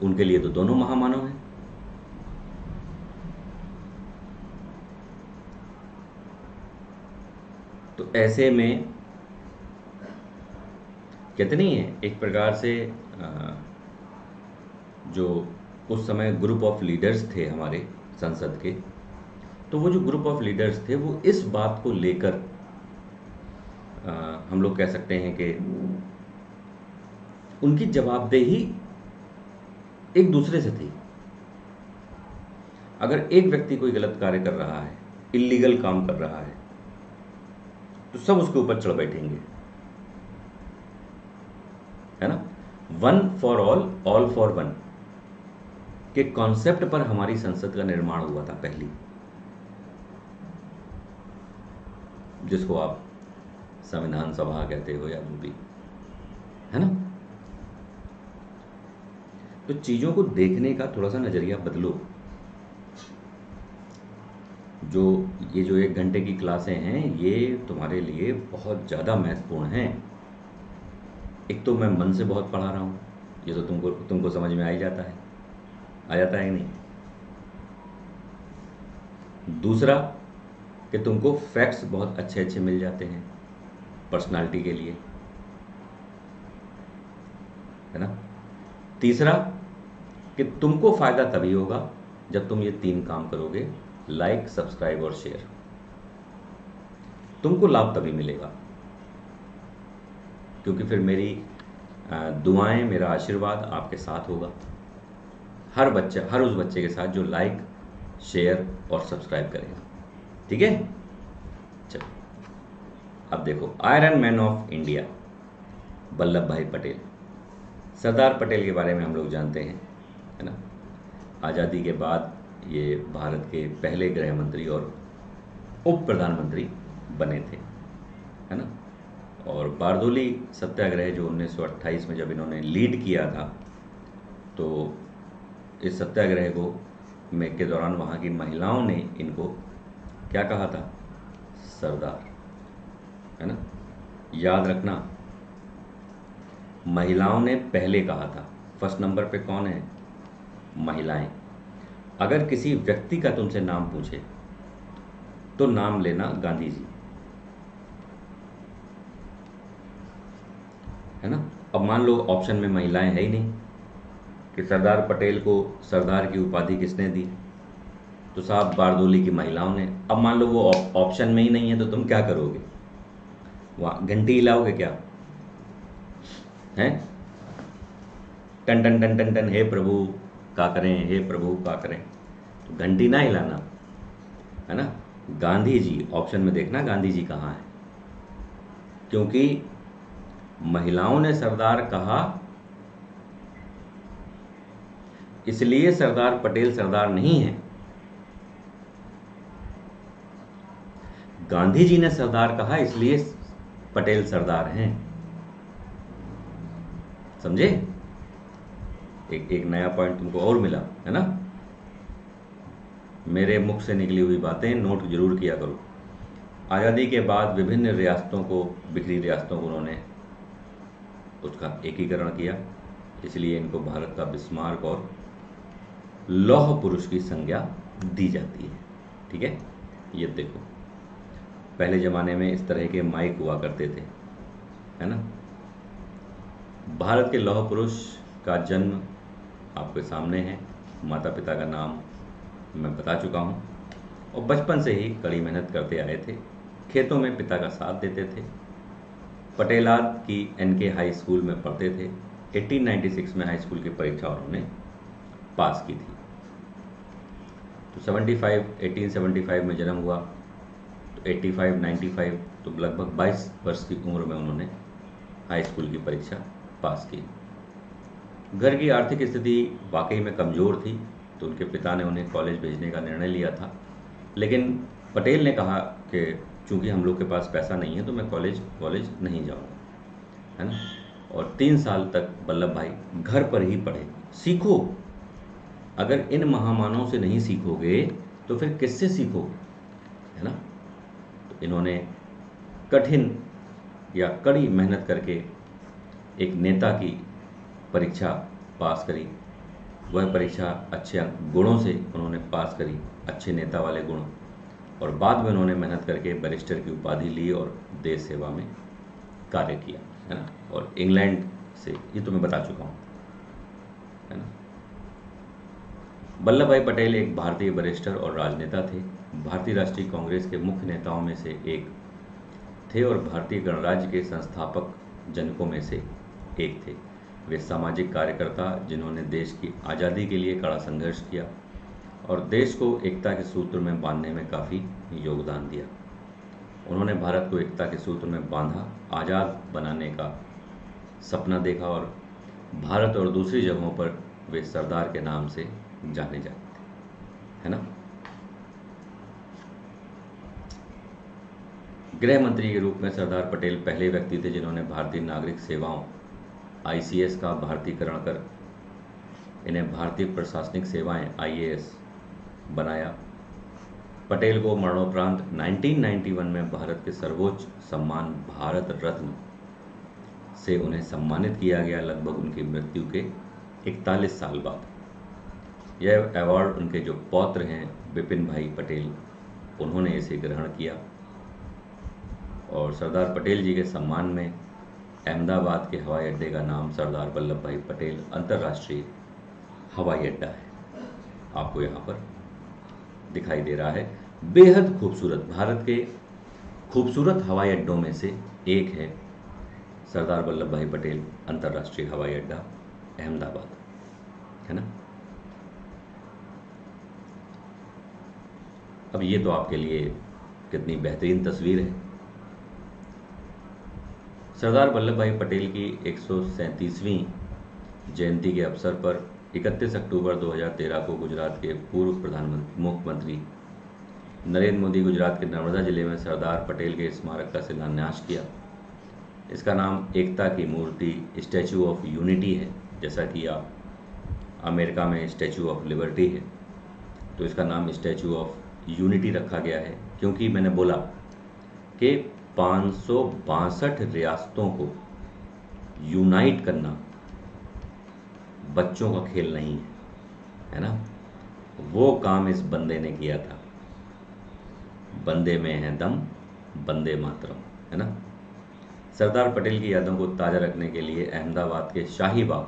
उनके लिए तो दोनों महामानव हैं। तो ऐसे में कहते नहीं है, एक प्रकार से जो उस समय ग्रुप ऑफ लीडर्स थे हमारे संसद के, तो वो जो ग्रुप ऑफ लीडर्स थे वो इस बात को लेकर हम लोग कह सकते हैं कि उनकी जवाबदेही एक दूसरे से थी। अगर एक व्यक्ति कोई गलत कार्य कर रहा है, इल्लीगल काम कर रहा है, तो सब उसके ऊपर चढ़ बैठेंगे, है ना? One for all for one. के कॉन्सेप्ट पर हमारी संसद का निर्माण हुआ था पहली, जिसको आप संविधान सभा कहते हो या जो भी, है ना। तो चीज़ों को देखने का थोड़ा सा नज़रिया बदलो। ये जो 1 घंटे की क्लासें हैं, ये तुम्हारे लिए बहुत ज़्यादा महत्वपूर्ण हैं। एक तो मैं मन से बहुत पढ़ा रहा हूँ, ये तो तुमको समझ में आ ही जाता है, आ जाता है कि नहीं। दूसरा कि तुमको फैक्ट्स बहुत अच्छे अच्छे मिल जाते हैं पर्सनालिटी के लिए, है ना। तीसरा कि तुमको फ़ायदा तभी होगा जब तुम ये 3 काम करोगे, लाइक, सब्सक्राइब और शेयर। तुमको लाभ तभी मिलेगा, क्योंकि फिर मेरी दुआएं, मेरा आशीर्वाद आपके साथ होगा, हर उस बच्चे के साथ जो लाइक, शेयर और सब्सक्राइब करेगा। ठीक है, चलो अब देखो, iron man of India Vallabh भाई पटेल। सरदार पटेल के बारे में हम लोग जानते हैं, है ना। आज़ादी के बाद ये भारत के पहले गृह मंत्री और उप प्रधानमंत्री बने थे, है ना। और बारदोली सत्याग्रह जो 1928 में जब इन्होंने लीड किया था, तो इस सत्याग्रह के दौरान वहाँ की महिलाओं ने इनको क्या कहा था, सरदार, है ना। याद रखना, महिलाओं ने पहले कहा था। फर्स्ट नंबर पे कौन है, महिलाएं। अगर किसी व्यक्ति का तुमसे नाम पूछे तो नाम लेना गांधी जी, है ना। अब मान लो ऑप्शन में महिलाएं है ही नहीं, कि सरदार पटेल को सरदार की उपाधि किसने दी, तो साहब बारदोली की महिलाओं ने। अब मान लो वो ऑप्शन में ही नहीं है, तो तुम क्या करोगे, वहाँ घंटी हिलाओगे क्या, हैं, टन टन टन टन टन, हे प्रभु का करें, हे प्रभु का करें, तो घंटी ना हिलाना, है ना। गांधी जी, ऑप्शन में देखना गांधी जी कहाँ है, क्योंकि महिलाओं ने सरदार कहा, इसलिए सरदार पटेल सरदार नहीं है। गांधी जी ने सरदार कहा, इसलिए पटेल सरदार हैं। समझे, एक नया पॉइंट तुमको और मिला, है ना। मेरे मुख से निकली हुई बातें नोट जरूर किया करो। आज़ादी के बाद विभिन्न रियासतों को, बिखरी रियासतों को उन्होंने उसका एकीकरण किया, इसलिए इनको भारत का बिस्मार्क और लौह पुरुष की संज्ञा दी जाती है। ठीक है, ये देखो, पहले ज़माने में इस तरह के माइक हुआ करते थे, है ना। भारत के लौह पुरुष का जन्म आपके सामने है, माता पिता का नाम मैं बता चुका हूँ, और बचपन से ही कड़ी मेहनत करते आए थे, खेतों में पिता का साथ देते थे। पटेलाद की एनके हाई स्कूल में पढ़ते थे। 1896 में हाई स्कूल की परीक्षा उन्होंने पास की थी। तो 1875 में जन्म हुआ, तो 85, 95, तो लगभग 22 वर्ष की उम्र में उन्होंने हाई स्कूल की परीक्षा पास की। घर की आर्थिक स्थिति वाकई में कमज़ोर थी, तो उनके पिता ने उन्हें कॉलेज भेजने का निर्णय लिया था, लेकिन पटेल ने कहा कि चूंकि हम लोग के पास पैसा नहीं है तो मैं कॉलेज नहीं जाऊंगा, है ना। और 3 साल तक वल्लभ भाई घर पर ही पढ़े। सीखो, अगर इन महामानवों से नहीं सीखोगे तो फिर किससे सीखोगे, है ना। तो इन्होंने कठिन या कड़ी मेहनत करके एक नेता की परीक्षा पास करी। वह परीक्षा अच्छे गुणों से उन्होंने पास करी, अच्छे नेता वाले गुण, और बाद में उन्होंने मेहनत करके बैरिस्टर की उपाधि ली और देश सेवा में कार्य किया, है ना। और इंग्लैंड से, ये तो मैं बता चुका हूँ, है ना। वल्लभ भाई पटेल एक भारतीय बैरिस्टर और राजनेता थे। भारतीय राष्ट्रीय कांग्रेस के मुख्य नेताओं में से एक थे और भारतीय गणराज्य के संस्थापक जनकों में से एक थे। वे सामाजिक कार्यकर्ता जिन्होंने देश की आज़ादी के लिए कड़ा संघर्ष किया और देश को एकता के सूत्र में बांधने में काफ़ी योगदान दिया। उन्होंने भारत को एकता के सूत्र में बांधा, आज़ाद बनाने का सपना देखा, और भारत और दूसरी जगहों पर वे सरदार के नाम से जाने जाते थे, है ना। गृह मंत्री के रूप में सरदार पटेल पहले व्यक्ति थे जिन्होंने भारतीय नागरिक सेवाओं ICS का भारतीयकरण कर इन्हें भारतीय प्रशासनिक सेवाएं IAS बनाया। पटेल को मरणोपरांत 1991 में भारत के सर्वोच्च सम्मान भारत रत्न से उन्हें सम्मानित किया गया, लगभग उनकी मृत्यु के 41 साल बाद। यह अवार्ड उनके जो पौत्र हैं विपिन भाई पटेल, उन्होंने इसे ग्रहण किया। और सरदार पटेल जी के सम्मान में अहमदाबाद के हवाई अड्डे का नाम सरदार वल्लभ भाई पटेल अंतर्राष्ट्रीय हवाई अड्डा है, आपको यहाँ पर दिखाई दे रहा है। बेहद खूबसूरत, भारत के खूबसूरत हवाई अड्डों में से एक है सरदार वल्लभ भाई पटेल अंतर्राष्ट्रीय हवाई अड्डा अहमदाबाद, है ना। अब ये तो आपके लिए कितनी बेहतरीन तस्वीर है। सरदार वल्लभ भाई पटेल की 137वीं जयंती के अवसर पर 31 अक्टूबर 2013 को गुजरात के पूर्व प्रधानमंत्री मुख्यमंत्री नरेंद्र मोदी गुजरात के नर्मदा जिले में सरदार पटेल के स्मारक का शिलान्यास किया। इसका नाम एकता की मूर्ति स्टैचू ऑफ यूनिटी है, जैसा कि आप अमेरिका में स्टैचू ऑफ लिबर्टी है, तो इसका नाम स्टैचू ऑफ यूनिटी रखा गया है, क्योंकि मैंने बोला कि 562 रियासतों को यूनाइट करना बच्चों का खेल नहीं है ना। वो काम इस बंदे ने किया था। बंदे में है दम, वंदे मातरम, है ना। सरदार पटेल की यादों को ताज़ा रखने के लिए अहमदाबाद के शाही बाग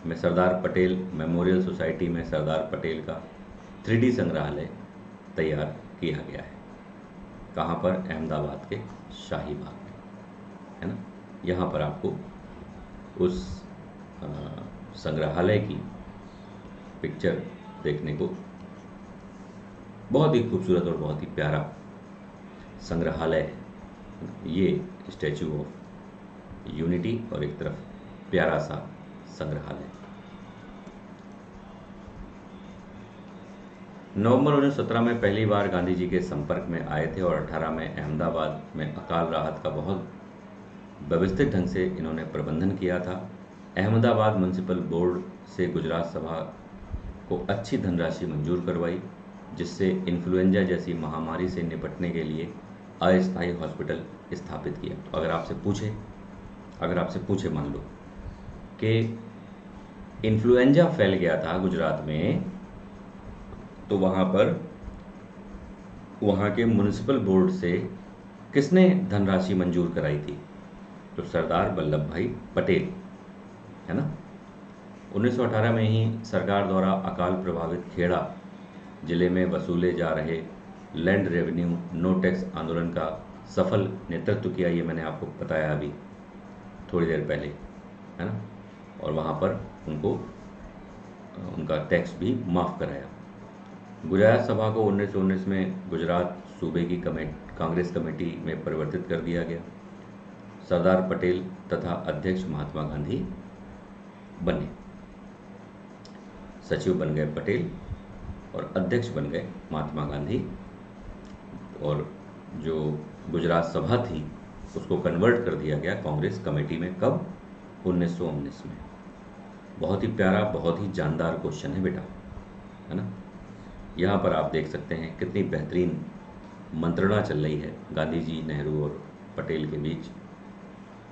में सरदार पटेल मेमोरियल सोसाइटी में सरदार पटेल का 3D संग्रहालय तैयार किया गया है। कहाँ पर? अहमदाबाद के शाही बाग में, है ना। यहाँ पर आपको उस संग्रहालय की पिक्चर देखने को, बहुत ही खूबसूरत और बहुत ही प्यारा संग्रहालय है ये स्टैचू ऑफ यूनिटी, और एक तरफ प्यारा सा संग्रहालय। नवंबर 1917 में पहली बार गांधी जी के संपर्क में आए थे और 18 में अहमदाबाद में अकाल राहत का बहुत व्यवस्थित ढंग से इन्होंने प्रबंधन किया था। अहमदाबाद म्युनिसिपल बोर्ड से गुजरात सभा को अच्छी धनराशि मंजूर करवाई, जिससे इन्फ्लुएंजा जैसी महामारी से निपटने के लिए अस्थायी हॉस्पिटल स्थापित किया। तो अगर आपसे पूछे मान लो कि इन्फ्लुएंजा फैल गया था गुजरात में, तो वहाँ के म्युनिसिपल बोर्ड से किसने धनराशि मंजूर कराई थी? तो सरदार वल्लभ भाई पटेल, है ना। 1918 में ही सरकार द्वारा अकाल प्रभावित खेड़ा जिले में वसूले जा रहे लैंड रेवेन्यू नो टैक्स आंदोलन का सफल नेतृत्व किया, ये मैंने आपको बताया अभी थोड़ी देर पहले, है ना। और वहाँ पर उनका टैक्स भी माफ़ कराया। गुजरात सभा को 1919 में गुजरात सूबे की कांग्रेस कमेटी में परिवर्तित कर दिया गया। सरदार पटेल तथा अध्यक्ष महात्मा गांधी बने। सचिव बन गए पटेल और अध्यक्ष बन गए महात्मा गांधी। और जो गुजरात सभा थी उसको कन्वर्ट कर दिया गया कांग्रेस कमेटी में। कब? 1919 में। बहुत ही प्यारा, बहुत ही जानदार क्वेश्चन है बेटा, है ना। यहाँ पर आप देख सकते हैं कितनी बेहतरीन मंत्रणा चल रही है गांधी जी, नेहरू और पटेल के बीच।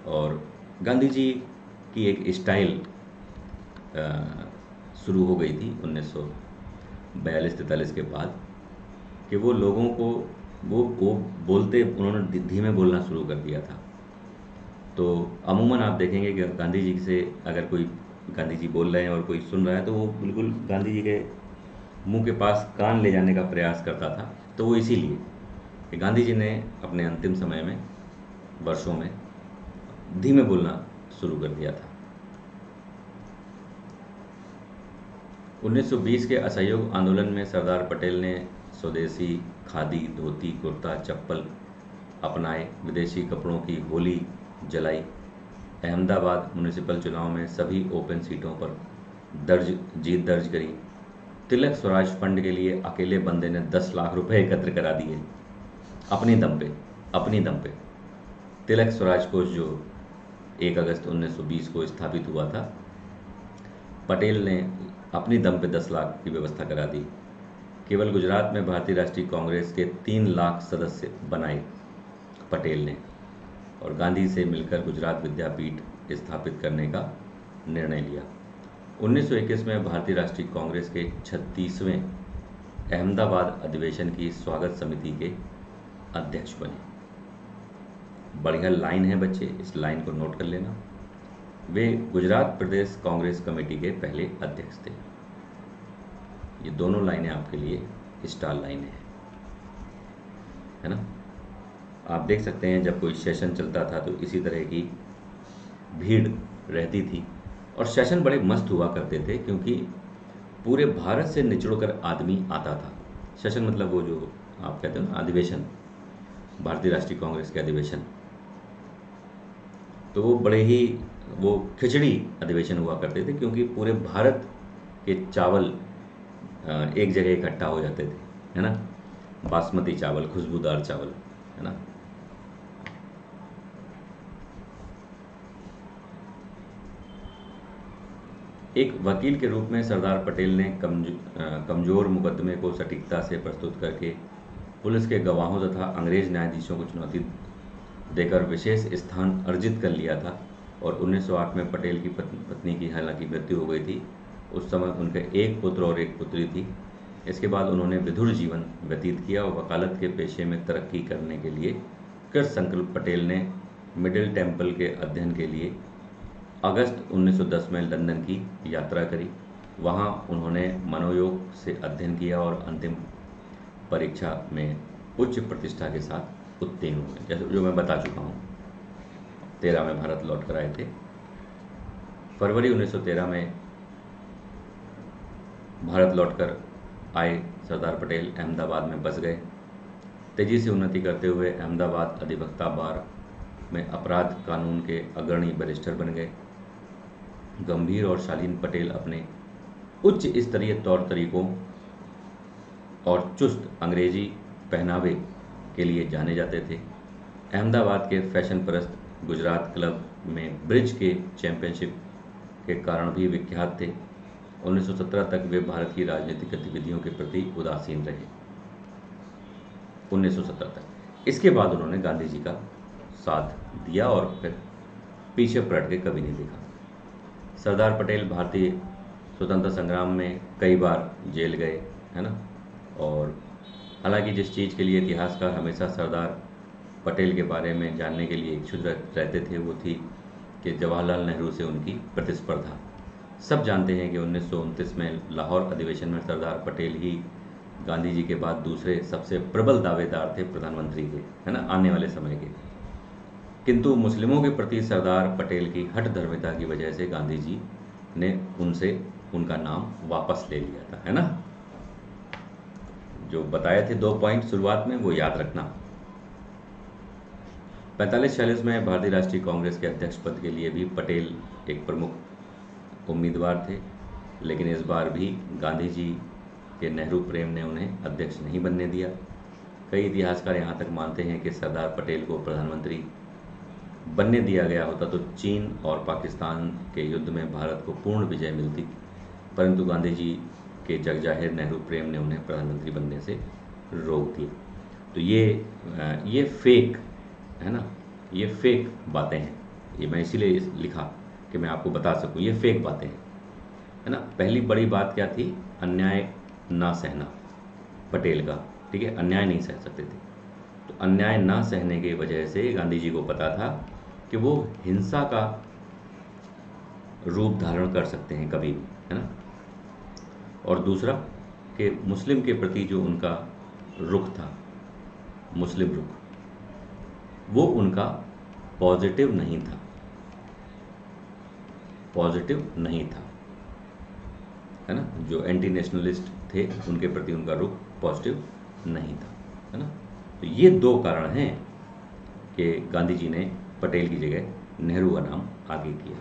और गांधी जी की एक स्टाइल शुरू हो गई थी 1942-43 के बाद, कि वो लोगों को वो बोलते, उन्होंने धीमे बोलना शुरू कर दिया था। तो अमूमन आप देखेंगे कि गांधी जी से अगर कोई गांधी जी बोल रहे हैं और कोई सुन रहा है तो वो बिल्कुल गांधी जी के मुंह के पास कान ले जाने का प्रयास करता था। तो वो इसीलिए कि गांधी जी ने अपने अंतिम समय में, वर्षों में, धीमे बोलना शुरू कर दिया था। 1920 के असहयोग आंदोलन में सरदार पटेल ने स्वदेशी खादी, धोती, कुर्ता, चप्पल अपनाए, विदेशी कपड़ों की होली जलाई। अहमदाबाद म्युनिसिपल चुनाव में सभी ओपन सीटों पर जीत दर्ज करी। तिलक स्वराज फंड के लिए अकेले बंदे ने 10 लाख रुपए एकत्र करा दिए अपनी दम पे। तिलक स्वराज कोष जो 1 अगस्त 1920 को स्थापित हुआ था, पटेल ने अपनी दम पे 10 लाख की व्यवस्था करा दी। केवल गुजरात में भारतीय राष्ट्रीय कांग्रेस के 3 लाख सदस्य बनाए पटेल ने, और गांधी से मिलकर गुजरात विद्यापीठ स्थापित करने का निर्णय लिया। 1921 में भारतीय राष्ट्रीय कांग्रेस के 36वें अहमदाबाद अधिवेशन की स्वागत समिति के अध्यक्ष बने। बढ़िया लाइन है बच्चे, इस लाइन को नोट कर लेना। वे गुजरात प्रदेश कांग्रेस कमेटी के पहले अध्यक्ष थे। ये दोनों लाइनें आपके लिए स्टार लाइनें है ना। आप देख सकते हैं जब कोई सेशन चलता था तो इसी तरह की भीड़ रहती थी, और सेशन बड़े मस्त हुआ करते थे क्योंकि पूरे भारत से निचोड़कर आदमी आता था। सेशन मतलब वो जो आप कहते हो ना अधिवेशन, भारतीय राष्ट्रीय कांग्रेस के अधिवेशन, तो वो बड़े ही वो खिचड़ी अधिवेशन हुआ करते थे क्योंकि पूरे भारत के चावल एक जगह इकट्ठा हो जाते थे, है ना। बासमती चावल, खुशबूदार चावल, है ना। एक वकील के रूप में सरदार पटेल ने कमजोर मुकदमे को सटीकता से प्रस्तुत करके पुलिस के गवाहों तथा अंग्रेज न्यायाधीशों को चुनौती देकर विशेष स्थान अर्जित कर लिया था। और 1908 में पटेल की पत्नी की हालांकि मृत्यु हो गई थी। उस समय उनके एक पुत्र और एक पुत्री थी। इसके बाद उन्होंने विधुर जीवन व्यतीत किया और वकालत के पेशे में तरक्की करने के लिए कृत संकल्प पटेल ने मिडिल टेम्पल के अध्ययन के लिए अगस्त 1910 में लंदन की यात्रा करी। वहाँ उन्होंने मनोयोग से अध्ययन किया और अंतिम परीक्षा में उच्च प्रतिष्ठा के साथ उत्तीर्ण हुए, जैसे जो मैं बता चुका हूँ। 13 में भारत लौट कर आए थे। फरवरी 1913 में भारत लौटकर आए सरदार पटेल अहमदाबाद में बस गए। तेजी से उन्नति करते हुए अहमदाबाद अधिवक्ता बार में अपराध कानून के अग्रणी बैरिस्टर बन गए। गंभीर और शालीन पटेल अपने उच्च स्तरीय तौर तरीकों और चुस्त अंग्रेजी पहनावे के लिए जाने जाते थे। अहमदाबाद के फैशन परस्त गुजरात क्लब में ब्रिज के चैंपियनशिप के कारण भी विख्यात थे। 1917 तक वे भारत की राजनीतिक गतिविधियों के प्रति उदासीन रहे। 1917 तक। इसके बाद उन्होंने गांधी जी का साथ दिया और फिर पीछे पलट के कभी नहीं देखा। सरदार पटेल भारतीय स्वतंत्रता संग्राम में कई बार जेल गए, है ना। और हालांकि जिस चीज़ के लिए इतिहासकार हमेशा सरदार पटेल के बारे में जानने के लिए इच्छुक रहते थे वो थी कि जवाहरलाल नेहरू से उनकी प्रतिस्पर्धा। सब जानते हैं कि 1929 में लाहौर अधिवेशन में सरदार पटेल ही गांधी जी के बाद दूसरे सबसे प्रबल दावेदार थे प्रधानमंत्री के, है ना, आने वाले समय के। किंतु मुस्लिमों के प्रति सरदार पटेल की हठ धर्मिता की वजह से गांधी जी ने उनसे उनका नाम वापस ले लिया था, है ना। जो बताए थे 2 पॉइंट शुरुआत में वो याद रखना। 45-46 में भारतीय राष्ट्रीय कांग्रेस के अध्यक्ष पद के लिए भी पटेल एक प्रमुख उम्मीदवार थे, लेकिन इस बार भी गांधी जी के नेहरू प्रेम ने उन्हें अध्यक्ष नहीं बनने दिया। कई इतिहासकार यहाँ तक मानते हैं कि सरदार पटेल को प्रधानमंत्री बनने दिया गया होता तो चीन और पाकिस्तान के युद्ध में भारत को पूर्ण विजय मिलती, परंतु गांधी जी के जगजाहिर नेहरू प्रेम ने उन्हें प्रधानमंत्री बनने से रोक दिया। तो ये फेक है ना, ये फेक बातें हैं। ये मैं इसीलिए लिखा कि मैं आपको बता सकूं ये फेक बातें हैं, है ना। पहली बड़ी बात क्या थी? अन्याय ना सहना पटेल का, ठीक है। अन्याय नहीं सह सकते थे, तो अन्याय ना सहने की वजह से गांधी जी को पता था कि वो हिंसा का रूप धारण कर सकते हैं कभी भी, है ना। और दूसरा कि मुस्लिम के प्रति जो उनका रुख था, मुस्लिम रुख, वो उनका पॉजिटिव नहीं था, पॉजिटिव नहीं था, है ना। जो एंटी नेशनलिस्ट थे उनके प्रति उनका रुख पॉजिटिव नहीं था, है ना। तो ये 2 कारण हैं कि गांधी जी ने पटेल की जगह नेहरू का नाम आगे किया।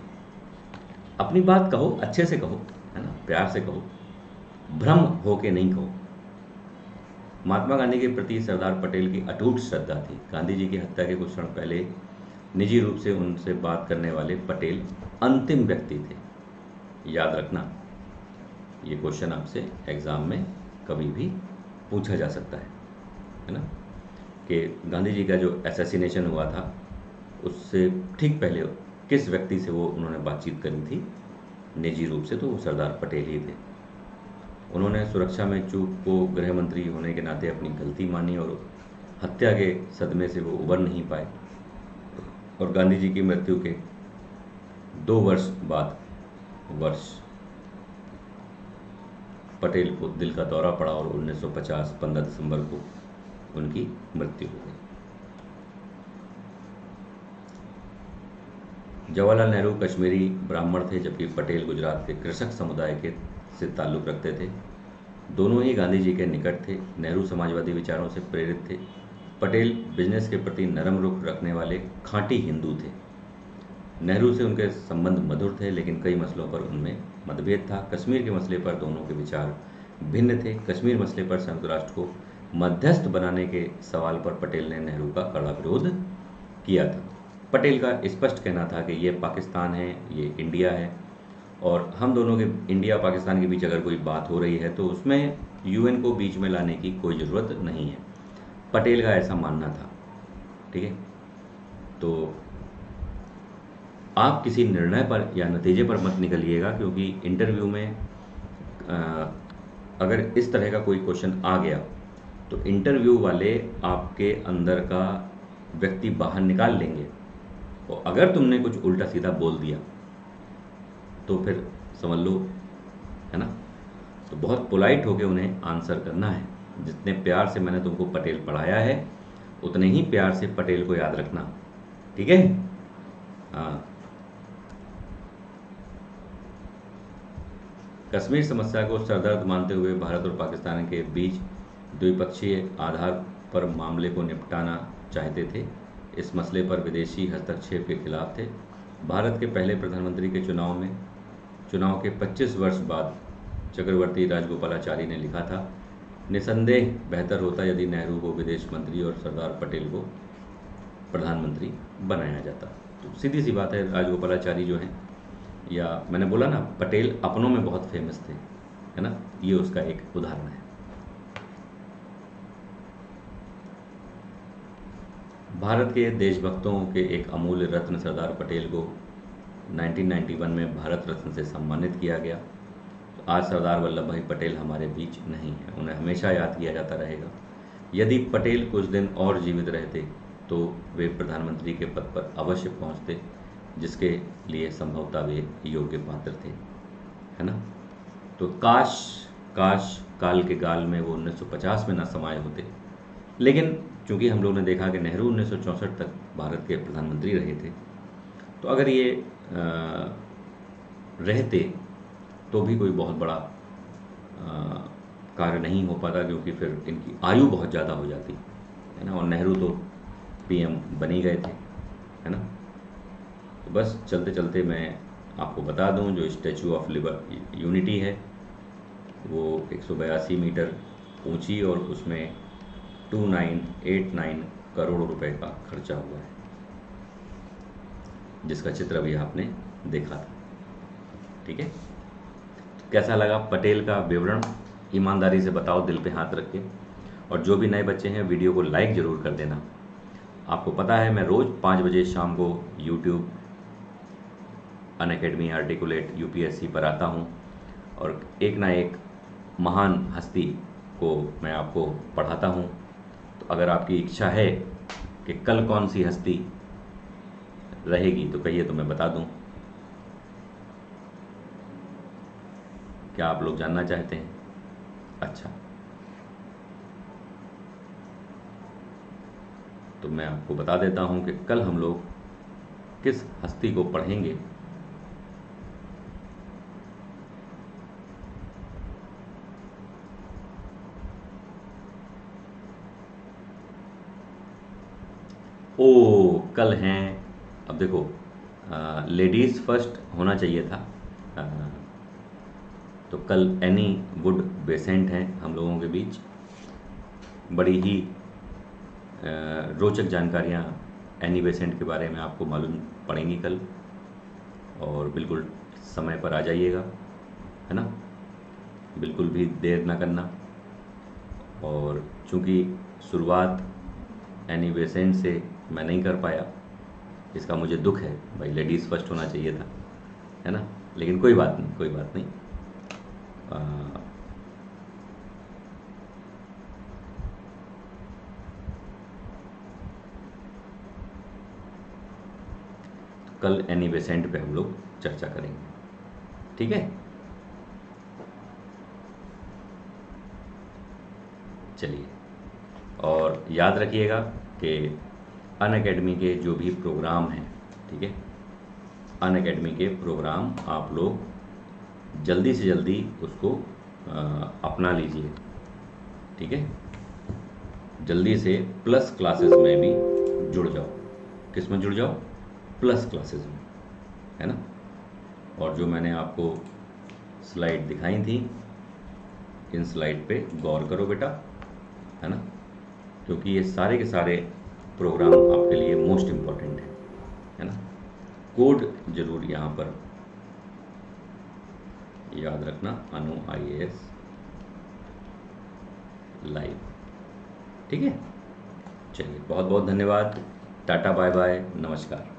अपनी बात कहो, अच्छे से कहो, है ना, प्यार से कहो, भ्रम हो के नहीं कहो। महात्मा गांधी के प्रति सरदार पटेल की अटूट श्रद्धा थी। गांधी जी की हत्या के कुछ क्षण पहले निजी रूप से उनसे बात करने वाले पटेल अंतिम व्यक्ति थे। याद रखना, ये क्वेश्चन आपसे एग्जाम में कभी भी पूछा जा सकता है ना, कि गांधी जी का जो असैसिनेशन हुआ था उससे ठीक पहले किस व्यक्ति से वो उन्होंने बातचीत करी थी निजी रूप से, तो वो सरदार पटेल ही थे। उन्होंने सुरक्षा में चूक को गृह मंत्री होने के नाते अपनी गलती मानी और हत्या के सदमे से वो उबर नहीं पाए, और गांधी जी की मृत्यु के 2 वर्ष बाद पटेल को दिल का दौरा पड़ा और 1950 15 दिसंबर को उनकी मृत्यु हो गई। जवाहरलाल नेहरू कश्मीरी ब्राह्मण थे, जबकि पटेल गुजरात के कृषक समुदाय के से ताल्लुक़ रखते थे। दोनों ही गांधी जी के निकट थे। नेहरू समाजवादी विचारों से प्रेरित थे। पटेल बिजनेस के प्रति नरम रुख रखने वाले खाँटी हिंदू थे। नेहरू से उनके संबंध मधुर थे, लेकिन कई मसलों पर उनमें मतभेद था। कश्मीर के मसले पर दोनों के विचार भिन्न थे। कश्मीर मसले पर संयुक्त राष्ट्र को मध्यस्थ बनाने के सवाल पर पटेल ने नेहरू का कड़ा विरोध किया था। पटेल का स्पष्ट कहना था कि ये पाकिस्तान है, ये इंडिया है, और हम दोनों के इंडिया पाकिस्तान के बीच अगर कोई बात हो रही है तो उसमें यूएन को बीच में लाने की कोई ज़रूरत नहीं है। पटेल का ऐसा मानना था। ठीक है, तो आप किसी निर्णय पर या नतीजे पर मत निकलिएगा, क्योंकि इंटरव्यू में अगर इस तरह का कोई क्वेश्चन आ गया तो इंटरव्यू वाले आपके अंदर का व्यक्ति बाहर निकाल लेंगे, और अगर तुमने कुछ उल्टा सीधा बोल दिया तो फिर समझ लो, है ना। तो बहुत पोलाइट होके उन्हें आंसर करना है। जितने प्यार से मैंने तुमको पटेल पढ़ाया है उतने ही प्यार से पटेल को याद रखना, ठीक है। हाँ, कश्मीर समस्या को सरदर्द मानते हुए भारत और पाकिस्तान के बीच द्विपक्षीय आधार पर मामले को निपटाना चाहते थे। इस मसले पर विदेशी हस्तक्षेप के खिलाफ थे। भारत के पहले प्रधानमंत्री के चुनाव के 25 वर्ष बाद चक्रवर्ती राजगोपालाचारी ने लिखा था, निसंदेह बेहतर होता यदि नेहरू को विदेश मंत्री और सरदार पटेल को प्रधानमंत्री बनाया जाता। तो सीधी सी बात है, राजगोपालाचारी जो हैं, या मैंने बोला ना पटेल अपनों में बहुत फेमस थे, है ना, ये उसका एक उदाहरण है। भारत के देशभक्तों के एक अमूल्य रत्न सरदार पटेल को 1991 में भारत रत्न से सम्मानित किया गया। तो आज सरदार वल्लभ भाई पटेल हमारे बीच नहीं है, उन्हें हमेशा याद किया जाता रहेगा। यदि पटेल कुछ दिन और जीवित रहते तो वे प्रधानमंत्री के पद पर अवश्य पहुंचते, जिसके लिए संभवतः वे योग्य पात्र थे, है ना। तो काश काल के गाल में वो 1950 में ना समाये होते। लेकिन चूंकि हम लोग ने देखा कि नेहरू 1964 तक भारत के प्रधानमंत्री रहे थे, तो अगर ये रहते तो भी कोई बहुत बड़ा कार्य नहीं हो पाता, क्योंकि फिर इनकी आयु बहुत ज़्यादा हो जाती, है ना, और नेहरू तो पीएम बन ही गए थे, है ना। तो बस चलते चलते मैं आपको बता दूं, जो स्टैचू ऑफ यूनिटी है वो 182 मीटर ऊंची और उसमें 2989 करोड़ रुपए का खर्चा हुआ है, जिसका चित्र अभी आपने देखा था। ठीक है, कैसा लगा पटेल का विवरण, ईमानदारी से बताओ, दिल पे हाथ रख के। और जो भी नए बच्चे हैं वीडियो को लाइक ज़रूर कर देना। आपको पता है मैं रोज़ 5 बजे शाम को यूट्यूब अनअकैडमी आर्टिकुलेट यूपीएससी पर आता हूँ, और एक ना एक महान हस्ती को मैं आपको पढ़ाता हूँ। तो अगर आपकी इच्छा है कि कल कौन सी हस्ती रहेगी तो कहिए, तो मैं बता दूँ। क्या आप लोग जानना चाहते हैं? अच्छा, तो मैं आपको बता देता हूं कि कल हम लोग किस हस्ती को पढ़ेंगे। ओ, कल हैं, अब देखो लेडीज़ फर्स्ट होना चाहिए था, तो कल एनी वुड बेसेंट हैं हम लोगों के बीच। बड़ी ही रोचक जानकारियाँ एनी बेसेंट के बारे में आपको मालूम पड़ेंगी कल, और बिल्कुल समय पर आ जाइएगा, है ना, बिल्कुल भी देर ना करना। और चूँकि शुरुआत एनी बेसेंट से मैं नहीं कर पाया, इसका मुझे दुख है भाई, लेडीज़ फर्स्ट होना चाहिए था, है ना, लेकिन कोई बात नहीं, कोई बात नहीं। कल एनी बेसेंट पे हम लोग चर्चा करेंगे, ठीक है। चलिए, और याद रखिएगा कि अनअकैडमी के जो भी प्रोग्राम हैं, ठीक है, अनअकैडमी के प्रोग्राम आप लोग जल्दी से जल्दी उसको अपना लीजिए, ठीक है। जल्दी से प्लस क्लासेस में भी जुड़ जाओ। किस में जुड़ जाओ? प्लस क्लासेस में, है ना। और जो मैंने आपको स्लाइड दिखाई थी, इन स्लाइड पे गौर करो बेटा, है ना, क्योंकि ये सारे के सारे प्रोग्राम आपके लिए मोस्ट इम्पॉर्टेंट है ना। कोड जरूर यहाँ पर याद रखना, अनु IAS लाइव, ठीक है। चलिए, बहुत बहुत धन्यवाद, टाटा बाय बाय, नमस्कार।